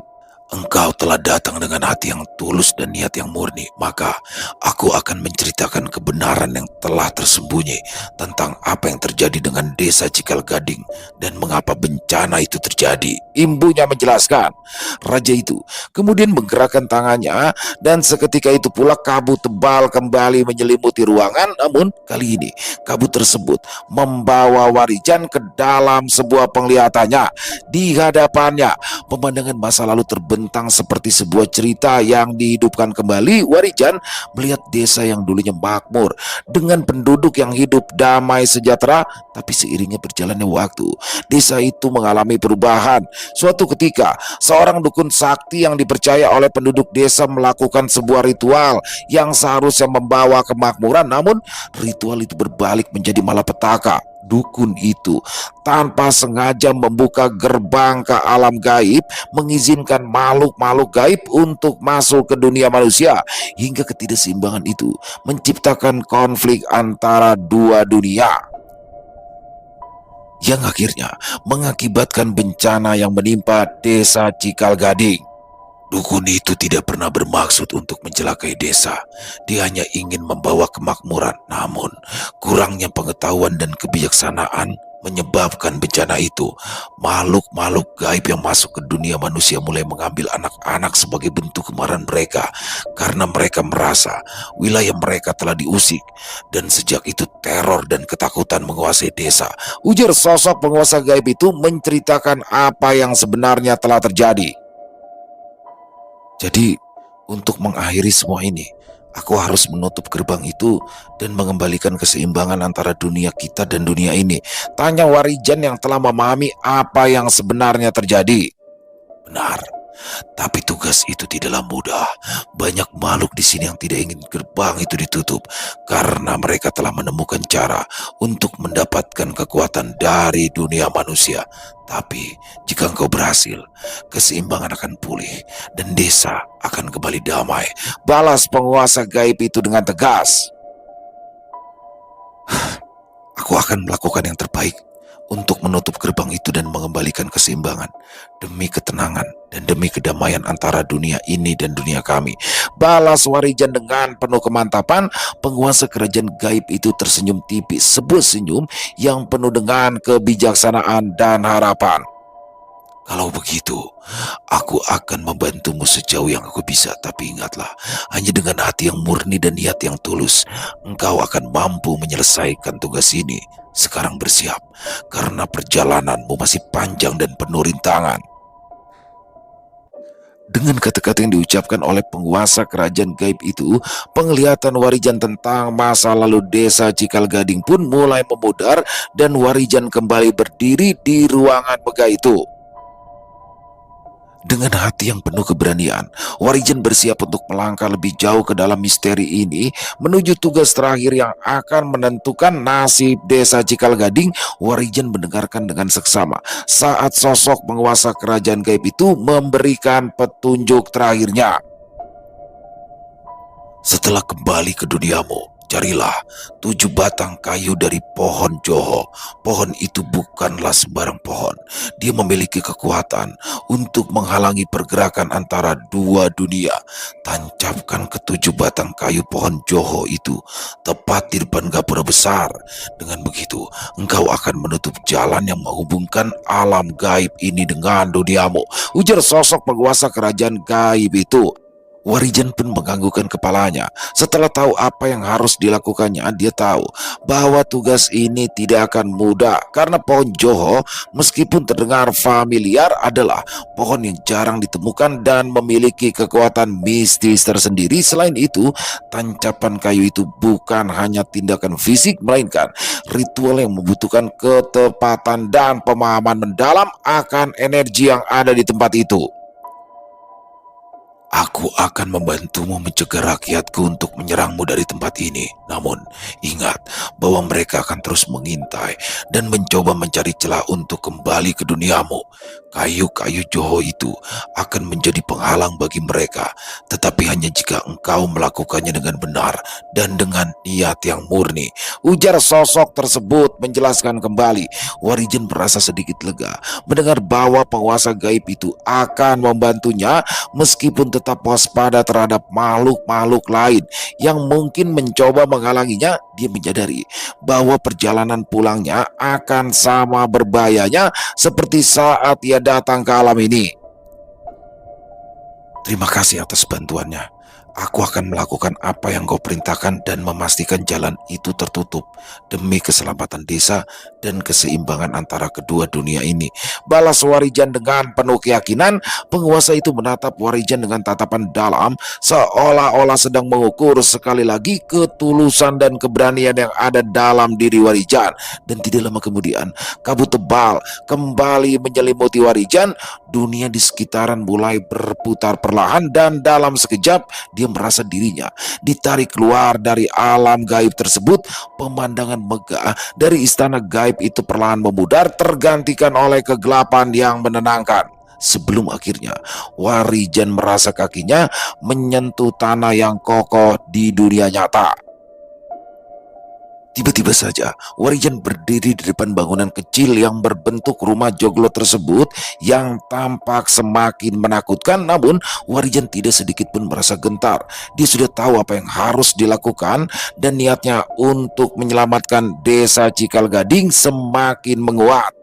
S1: Engkau telah datang dengan hati yang tulus dan niat yang murni, maka aku akan menceritakan kebenaran yang telah tersembunyi tentang apa yang terjadi dengan desa Cikal Gading dan mengapa bencana itu terjadi. Imbunya menjelaskan. Raja itu kemudian menggerakkan tangannya, dan seketika itu pula kabut tebal kembali menyelimuti ruangan. Namun kali ini kabut tersebut membawa Warijan ke dalam sebuah penglihatannya. Di hadapannya pemandangan masa lalu terbentang seperti sebuah cerita yang dihidupkan kembali. Warijan melihat desa yang dulunya makmur dengan penduduk yang hidup damai sejahtera, tapi seiringnya berjalannya waktu, desa itu mengalami perubahan. Suatu ketika, seorang dukun sakti yang dipercaya oleh penduduk desa melakukan sebuah ritual yang seharusnya membawa kemakmuran, namun ritual itu berbalik menjadi malapetaka. Dukun itu tanpa sengaja membuka gerbang ke alam gaib, mengizinkan makhluk-makhluk gaib untuk masuk ke dunia manusia, hingga ketidakseimbangan itu menciptakan konflik antara dua dunia yang akhirnya mengakibatkan bencana yang menimpa desa Cikal Gading. Dukun itu tidak pernah bermaksud untuk mencelakai desa. Dia hanya ingin membawa kemakmuran. Namun, kurangnya pengetahuan dan kebijaksanaan menyebabkan bencana itu. Makhluk-makhluk gaib yang masuk ke dunia manusia mulai mengambil anak-anak sebagai bentuk kemarahan mereka, karena mereka merasa wilayah mereka telah diusik. Dan sejak itu teror dan ketakutan menguasai desa. Ujar sosok penguasa gaib itu menceritakan apa yang sebenarnya telah terjadi. Jadi, untuk mengakhiri semua ini, aku harus menutup gerbang itu dan mengembalikan keseimbangan antara dunia kita dan dunia ini. Tanya Warijan yang telah memahami apa yang sebenarnya terjadi. Benar, tapi tugas itu tidaklah mudah. Banyak makhluk di sini yang tidak ingin gerbang itu ditutup karena mereka telah menemukan cara untuk mendapatkan kekuatan dari dunia manusia. Tapi jika engkau berhasil, keseimbangan akan pulih dan desa akan kembali damai. Balas penguasa gaib itu dengan tegas. Aku akan melakukan yang terbaik untuk menutup gerbang itu dan mengembalikan keseimbangan demi ketenangan dan demi kedamaian antara dunia ini dan dunia kami. Balas Warijan dengan penuh kemantapan. Penguasa kerajaan gaib itu tersenyum tipis, sebuah senyum yang penuh dengan kebijaksanaan dan harapan. Kalau begitu, aku akan membantumu sejauh yang aku bisa. Tapi ingatlah, hanya dengan hati yang murni dan niat yang tulus, engkau akan mampu menyelesaikan tugas ini. Sekarang bersiap, karena perjalananmu masih panjang dan penuh rintangan. Dengan kata-kata yang diucapkan oleh penguasa kerajaan gaib itu, penglihatan Warijan tentang masa lalu desa Cikal Gading pun mulai memudar dan Warijan kembali berdiri di ruangan megah itu. Dengan hati yang penuh keberanian, Warijan bersiap untuk melangkah lebih jauh ke dalam misteri ini menuju tugas terakhir yang akan menentukan nasib desa Cikal Gading. Warijan mendengarkan dengan seksama saat sosok penguasa kerajaan gaib itu memberikan petunjuk terakhirnya. Setelah kembali ke duniamu, carilah 7 batang kayu dari pohon Joho. Pohon itu bukanlah sembarang pohon. Dia memiliki kekuatan untuk menghalangi pergerakan antara dua dunia. Tancapkan ke 7 batang kayu pohon Joho itu tepat di depan gapura besar. Dengan begitu, engkau akan menutup jalan yang menghubungkan alam gaib ini dengan duniamu, ujar sosok penguasa kerajaan gaib itu. Warijan pun menganggukkan kepalanya. Setelah tahu apa yang harus dilakukannya, dia tahu bahwa tugas ini tidak akan mudah karena pohon Joho, meskipun terdengar familiar, adalah pohon yang jarang ditemukan dan memiliki kekuatan mistis tersendiri. Selain itu, tancapan kayu itu bukan hanya tindakan fisik, melainkan ritual yang membutuhkan ketepatan dan pemahaman mendalam akan energi yang ada di tempat itu. Aku akan membantumu mencegah rakyatku untuk menyerangmu dari tempat ini. Namun, ingat bahwa mereka akan terus mengintai dan mencoba mencari celah untuk kembali ke duniamu. Kayu-kayu Joho itu akan menjadi penghalang bagi mereka, tetapi hanya jika engkau melakukannya dengan benar dan dengan niat yang murni, ujar sosok tersebut menjelaskan kembali. Warijan merasa sedikit lega mendengar bahwa penguasa gaib itu akan membantunya. Meskipun tetap waspada terhadap makhluk-makhluk lain yang mungkin mencoba menghalanginya, dia menyadari bahwa perjalanan pulangnya akan sama berbahayanya seperti saat ia datang ke alam ini. Terima kasih atas bantuannya. Aku akan melakukan apa yang kau perintahkan dan memastikan jalan itu tertutup demi keselamatan desa dan keseimbangan antara kedua dunia ini, balas Warijan dengan penuh keyakinan. Penguasa itu menatap Warijan dengan tatapan dalam, seolah-olah sedang mengukur sekali lagi ketulusan dan keberanian yang ada dalam diri Warijan. Dan tidak lama kemudian, kabut tebal kembali menyelimuti Warijan. Dunia di sekitaran mulai berputar perlahan dan dalam sekejap dia merasa dirinya ditarik keluar dari alam gaib tersebut. Pemandangan megah dari istana gaib itu perlahan memudar, tergantikan oleh kegelapan yang menenangkan. Sebelum akhirnya Warijan merasa kakinya menyentuh tanah yang kokoh di dunia nyata. Tiba-tiba saja, Warijan berdiri di depan bangunan kecil yang berbentuk rumah joglo tersebut yang tampak semakin menakutkan. Namun, Warijan tidak sedikit pun merasa gentar. Dia sudah tahu apa yang harus dilakukan dan niatnya untuk menyelamatkan desa Cikal Gading semakin menguat.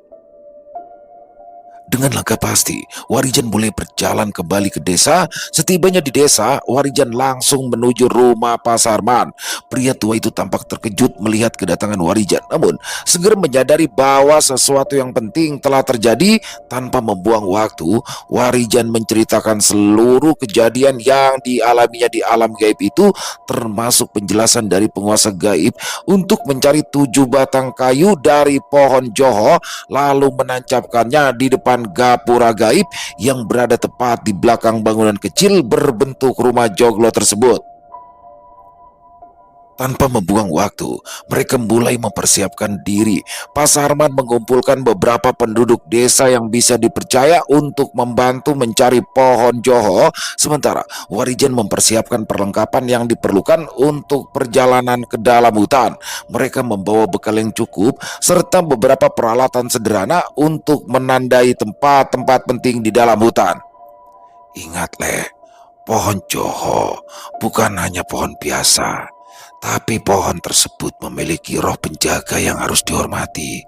S1: Dengan langkah pasti, Warijan mulai berjalan kembali ke desa. Setibanya di desa, Warijan langsung menuju rumah Pak Sarman. Pria tua itu tampak terkejut melihat kedatangan Warijan, namun segera menyadari bahwa sesuatu yang penting telah terjadi. Tanpa membuang waktu, Warijan menceritakan seluruh kejadian yang dialaminya di alam gaib itu, termasuk penjelasan dari penguasa gaib untuk mencari 7 batang kayu dari pohon Joho, lalu menancapkannya di depan gapura gaib yang berada tepat di belakang bangunan kecil berbentuk rumah joglo tersebut. Tanpa membuang waktu, mereka mulai mempersiapkan diri. Pak Sarman mengumpulkan beberapa penduduk desa yang bisa dipercaya untuk membantu mencari pohon Joho, sementara Warijan mempersiapkan perlengkapan yang diperlukan untuk perjalanan ke dalam hutan. Mereka membawa bekal yang cukup serta beberapa peralatan sederhana untuk menandai tempat-tempat penting di dalam hutan. Ingat, Le, pohon Joho bukan hanya pohon biasa, Tapi pohon tersebut memiliki roh penjaga yang harus dihormati.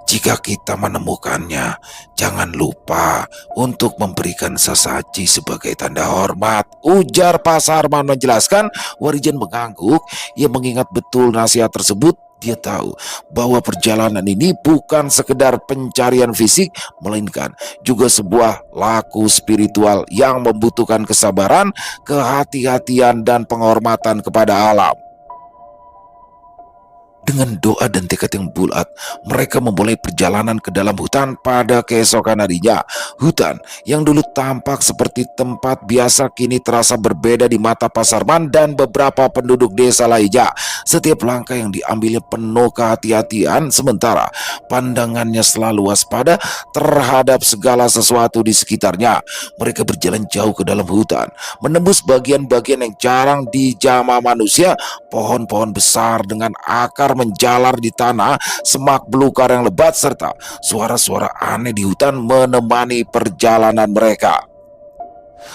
S1: Jika kita menemukannya, jangan lupa untuk memberikan sesaji sebagai tanda hormat, ujar Pasarman menjelaskan. Warijan mengangguk. Ia mengingat betul nasihat tersebut. Dia tahu bahwa perjalanan ini bukan sekedar pencarian fisik, melainkan juga sebuah laku spiritual yang membutuhkan kesabaran, kehati-hatian, dan penghormatan kepada alam. Dengan doa dan tekad yang bulat, mereka memulai perjalanan ke dalam hutan pada keesokan harinya. Hutan yang dulu tampak seperti tempat biasa kini terasa berbeda di mata Pasarman dan beberapa penduduk desa lainnya. Setiap langkah yang diambilnya penuh kehati-hatian, sementara pandangannya selalu waspada terhadap segala sesuatu di sekitarnya. Mereka berjalan jauh ke dalam hutan, menembus bagian-bagian yang jarang dijamah manusia. Pohon-pohon besar dengan akar menjalar di tanah, semak belukar yang lebat, serta suara-suara aneh di hutan menemani perjalanan mereka.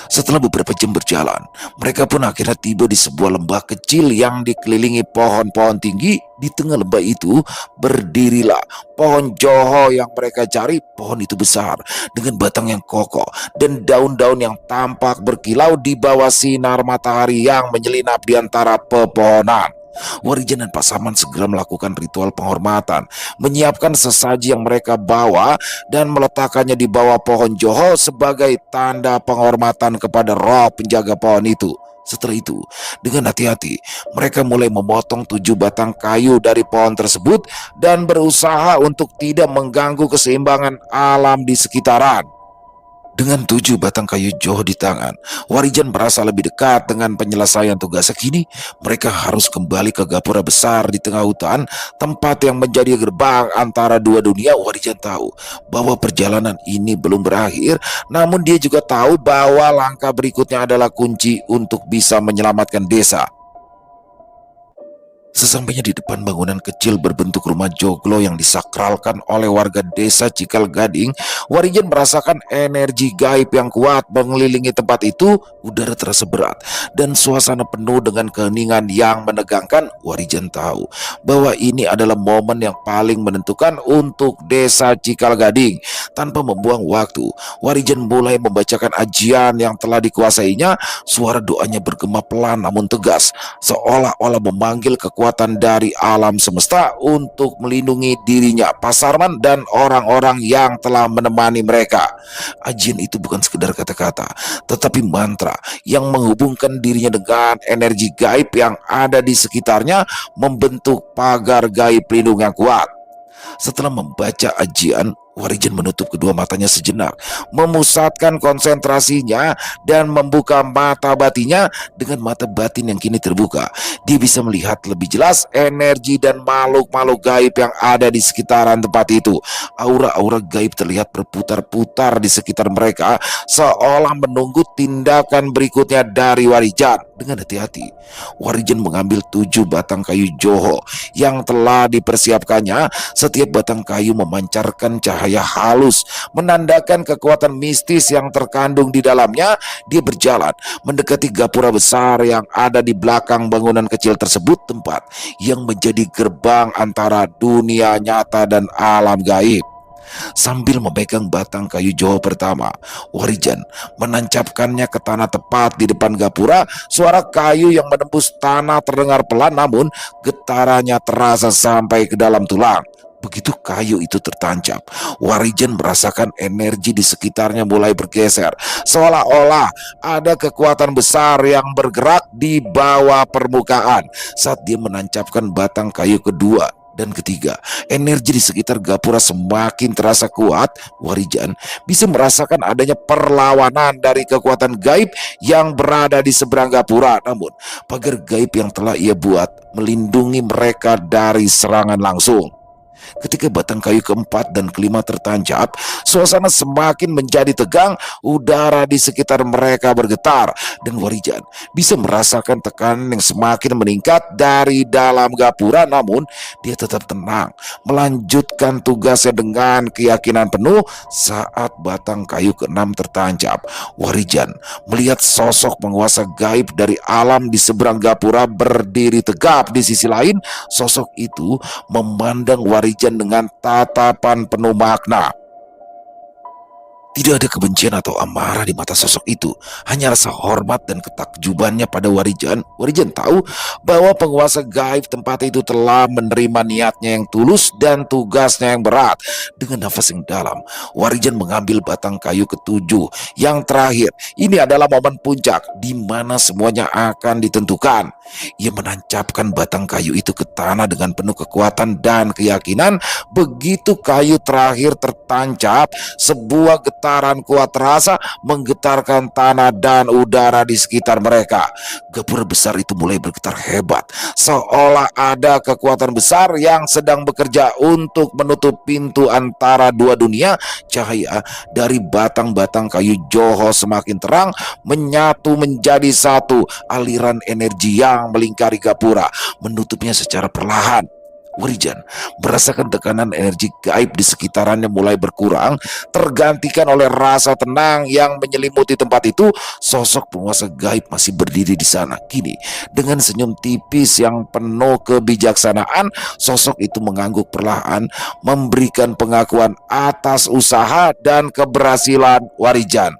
S1: Setelah beberapa jam berjalan, mereka pun akhirnya tiba di sebuah lembah kecil yang dikelilingi pohon-pohon tinggi. Di tengah lembah itu berdirilah pohon Joho yang mereka cari. Pohon itu besar dengan batang yang kokoh dan daun-daun yang tampak berkilau di bawah sinar matahari yang menyelinap di antara pepohonan. Warijan dan Pasaman segera melakukan ritual penghormatan, menyiapkan sesaji yang mereka bawa dan meletakkannya di bawah pohon Joho sebagai tanda penghormatan kepada roh penjaga pohon itu. Setelah itu, dengan hati-hati, mereka mulai memotong 7 batang kayu dari pohon tersebut dan berusaha untuk tidak mengganggu keseimbangan alam di sekitaran. Dengan 7 batang kayu Joho di tangan, Warijan merasa lebih dekat dengan penyelesaian tugas. Kini mereka harus kembali ke gapura besar di tengah hutan, tempat yang menjadi gerbang antara dua dunia. Warijan tahu bahwa perjalanan ini belum berakhir, namun dia juga tahu bahwa langkah berikutnya adalah kunci untuk bisa menyelamatkan desa. Sesampainya di depan bangunan kecil berbentuk rumah joglo yang disakralkan oleh warga desa Cikal Gading, Warijan merasakan energi gaib yang kuat mengelilingi tempat itu. Udara terasa berat dan suasana penuh dengan keheningan yang menegangkan. Warijan tahu bahwa ini adalah momen yang paling menentukan untuk desa Cikal Gading. Tanpa membuang waktu, Warijan mulai membacakan ajian yang telah dikuasainya. Suara doanya bergema pelan namun tegas, seolah-olah memanggil kekuatan dari alam semesta untuk melindungi dirinya, Pasarman, dan orang-orang yang telah menemani mereka. Ajian itu bukan sekedar kata-kata, tetapi mantra yang menghubungkan dirinya dengan energi gaib yang ada di sekitarnya, membentuk pagar gaib pelindung yang kuat. Setelah membaca ajian, Warijan menutup kedua matanya sejenak, memusatkan konsentrasinya dan membuka mata batinnya. Dengan mata batin yang kini terbuka, dia bisa melihat lebih jelas energi dan makhluk-makhluk gaib yang ada di sekitaran tempat itu. Aura-aura gaib terlihat berputar-putar di sekitar mereka, seolah menunggu tindakan berikutnya dari Warijan. Dengan hati-hati, Warijan mengambil 7 batang kayu Joho yang telah dipersiapkannya. Setiap batang kayu memancarkan cahaya halus, menandakan kekuatan mistis yang terkandung di dalamnya. Dia berjalan mendekati gapura besar yang ada di belakang bangunan kecil tersebut, tempat yang menjadi gerbang antara dunia nyata dan alam gaib. Sambil memegang batang kayu Joho pertama, Warijan menancapkannya ke tanah tepat di depan gapura. Suara kayu yang menembus tanah terdengar pelan, namun getarannya terasa sampai ke dalam tulang. Begitu kayu itu tertancap, Warijan merasakan energi di sekitarnya mulai bergeser, seolah-olah ada kekuatan besar yang bergerak di bawah permukaan. Saat dia menancapkan batang kayu kedua dan ketiga, energi di sekitar gapura semakin terasa kuat. Warijan bisa merasakan adanya perlawanan dari kekuatan gaib yang berada di seberang gapura. Namun pagar gaib yang telah ia buat melindungi mereka dari serangan langsung. Ketika batang kayu keempat dan kelima tertancap, suasana semakin menjadi tegang, udara di sekitar mereka bergetar, dan Warijan bisa merasakan tekanan yang semakin meningkat dari dalam gapura. Namun dia tetap tenang, melanjutkan tugasnya dengan keyakinan penuh. Saat batang kayu keenam tertancap, Warijan melihat sosok penguasa gaib dari alam di seberang gapura berdiri tegap. Di sisi lain, sosok itu memandang Warijan dengan tatapan penuh makna. Tidak ada kebencian atau amarah di mata sosok itu, hanya rasa hormat dan ketakjubannya pada Warijan. Warijan tahu bahwa penguasa gaib tempat itu telah menerima niatnya yang tulus dan tugasnya yang berat. Dengan nafas yang dalam, Warijan mengambil batang kayu ketujuh yang terakhir. Ini adalah momen puncak di mana semuanya akan ditentukan. Ia menancapkan batang kayu itu ke tanah dengan penuh kekuatan dan keyakinan. Begitu kayu terakhir tertancap, sebuah getaran kuat terasa menggetarkan tanah dan udara di sekitar mereka. Gapura besar itu mulai bergetar hebat, seolah ada kekuatan besar yang sedang bekerja untuk menutup pintu antara dua dunia. Cahaya dari batang-batang kayu Johor semakin terang, menyatu menjadi satu aliran energi yang melingkari gapura, menutupnya secara perlahan. Warijan merasakan tekanan energi gaib di sekitarannya mulai berkurang, tergantikan oleh rasa tenang yang menyelimuti tempat itu. Sosok penguasa gaib masih berdiri di sana. Kini, dengan senyum tipis yang penuh kebijaksanaan, sosok itu mengangguk perlahan, memberikan pengakuan atas usaha dan keberhasilan Warijan.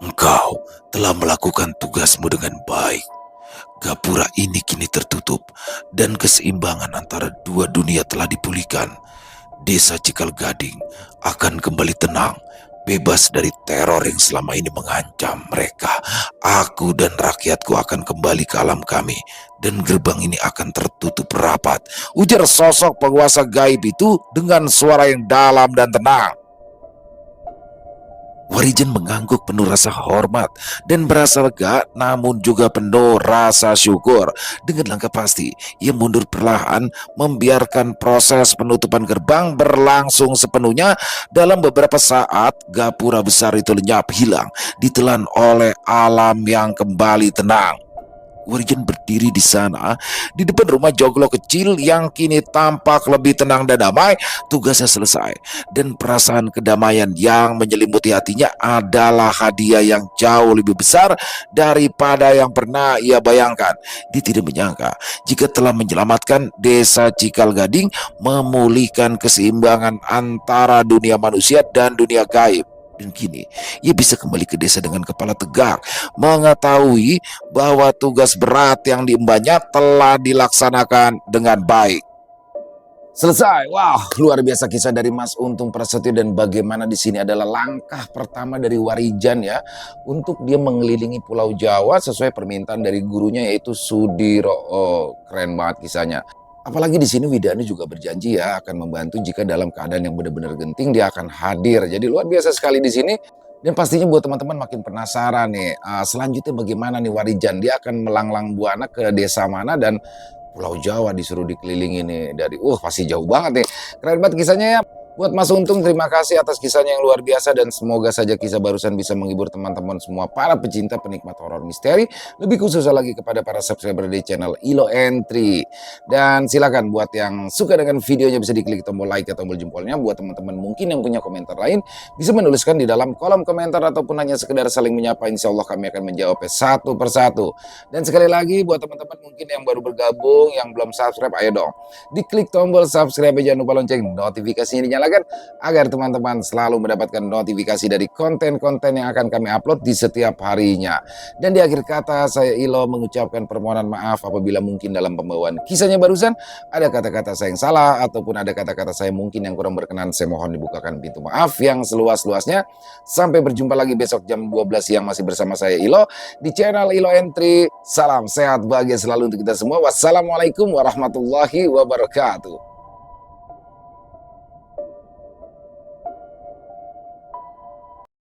S1: Engkau telah melakukan tugasmu dengan baik. Gapura ini kini tertutup dan keseimbangan antara dua dunia telah dipulihkan. Desa Cikal Gading akan kembali tenang, bebas dari teror yang selama ini mengancam mereka. Aku dan rakyatku akan kembali ke alam kami, dan gerbang ini akan tertutup rapat, ujar sosok penguasa gaib itu dengan suara yang dalam dan tenang. Warijan mengangguk penuh rasa hormat dan merasa lega, namun juga penuh rasa syukur. Dengan langkah pasti, ia mundur perlahan, membiarkan proses penutupan gerbang berlangsung sepenuhnya. Dalam beberapa saat, gapura besar itu lenyap, hilang, ditelan oleh alam yang kembali tenang. Warijan berdiri di sana, di depan rumah joglo kecil yang kini tampak lebih tenang dan damai. Tugasnya selesai, dan perasaan kedamaian yang menyelimuti hatinya adalah hadiah yang jauh lebih besar daripada yang pernah ia bayangkan. Dia tidak menyangka jika telah menyelamatkan desa Cikal Gading, memulihkan keseimbangan antara dunia manusia dan dunia gaib. Dan kini ia bisa kembali ke desa dengan kepala tegak, mengetahui bahwa tugas berat yang diembannya telah dilaksanakan dengan baik. Selesai. Wow, luar biasa kisah dari Mas Untung Prasetyo, dan bagaimana di sini adalah langkah pertama dari Warijan ya untuk dia mengelilingi Pulau Jawa sesuai permintaan dari gurunya yaitu Sudiro. Oh, keren banget kisahnya. Apalagi di sini Widani juga berjanji ya akan membantu jika dalam keadaan yang benar-benar genting dia akan hadir. Jadi luar biasa sekali di sini. Dan pastinya buat teman-teman makin penasaran nih, selanjutnya bagaimana nih Warijan, dia akan melanglang buana ke desa mana dan Pulau Jawa disuruh dikelilingi nih dari pasti jauh banget nih. Keren banget kisahnya ya. Buat Mas Untung, terima kasih atas kisahnya yang luar biasa, dan semoga saja kisah barusan bisa menghibur teman-teman semua para pecinta penikmat horor misteri, lebih khususnya lagi kepada para subscriber di channel Ilo Entry. Dan silakan buat yang suka dengan videonya bisa diklik tombol like atau tombol jempolnya. Buat teman-teman mungkin yang punya komentar lain bisa menuliskan di dalam kolom komentar ataupun hanya sekedar saling menyapa. Insya Allah kami akan menjawabnya satu persatu. Dan sekali lagi buat teman-teman mungkin yang baru bergabung, yang belum subscribe, ayo dong diklik tombol subscribe, jangan lupa lonceng notifikasinya dinyalakan agar teman-teman selalu mendapatkan notifikasi dari konten-konten yang akan kami upload di setiap harinya. Dan di akhir kata, saya Ilo mengucapkan permohonan maaf apabila mungkin dalam pembawaan kisahnya barusan ada kata-kata saya yang salah ataupun ada kata-kata saya mungkin yang kurang berkenan. Saya mohon dibukakan pintu maaf yang seluas-luasnya. Sampai berjumpa lagi besok jam 12 siang masih bersama saya Ilo di channel Ilo Entry. Salam sehat bahagia selalu untuk kita semua. Wassalamualaikum warahmatullahi wabarakatuh.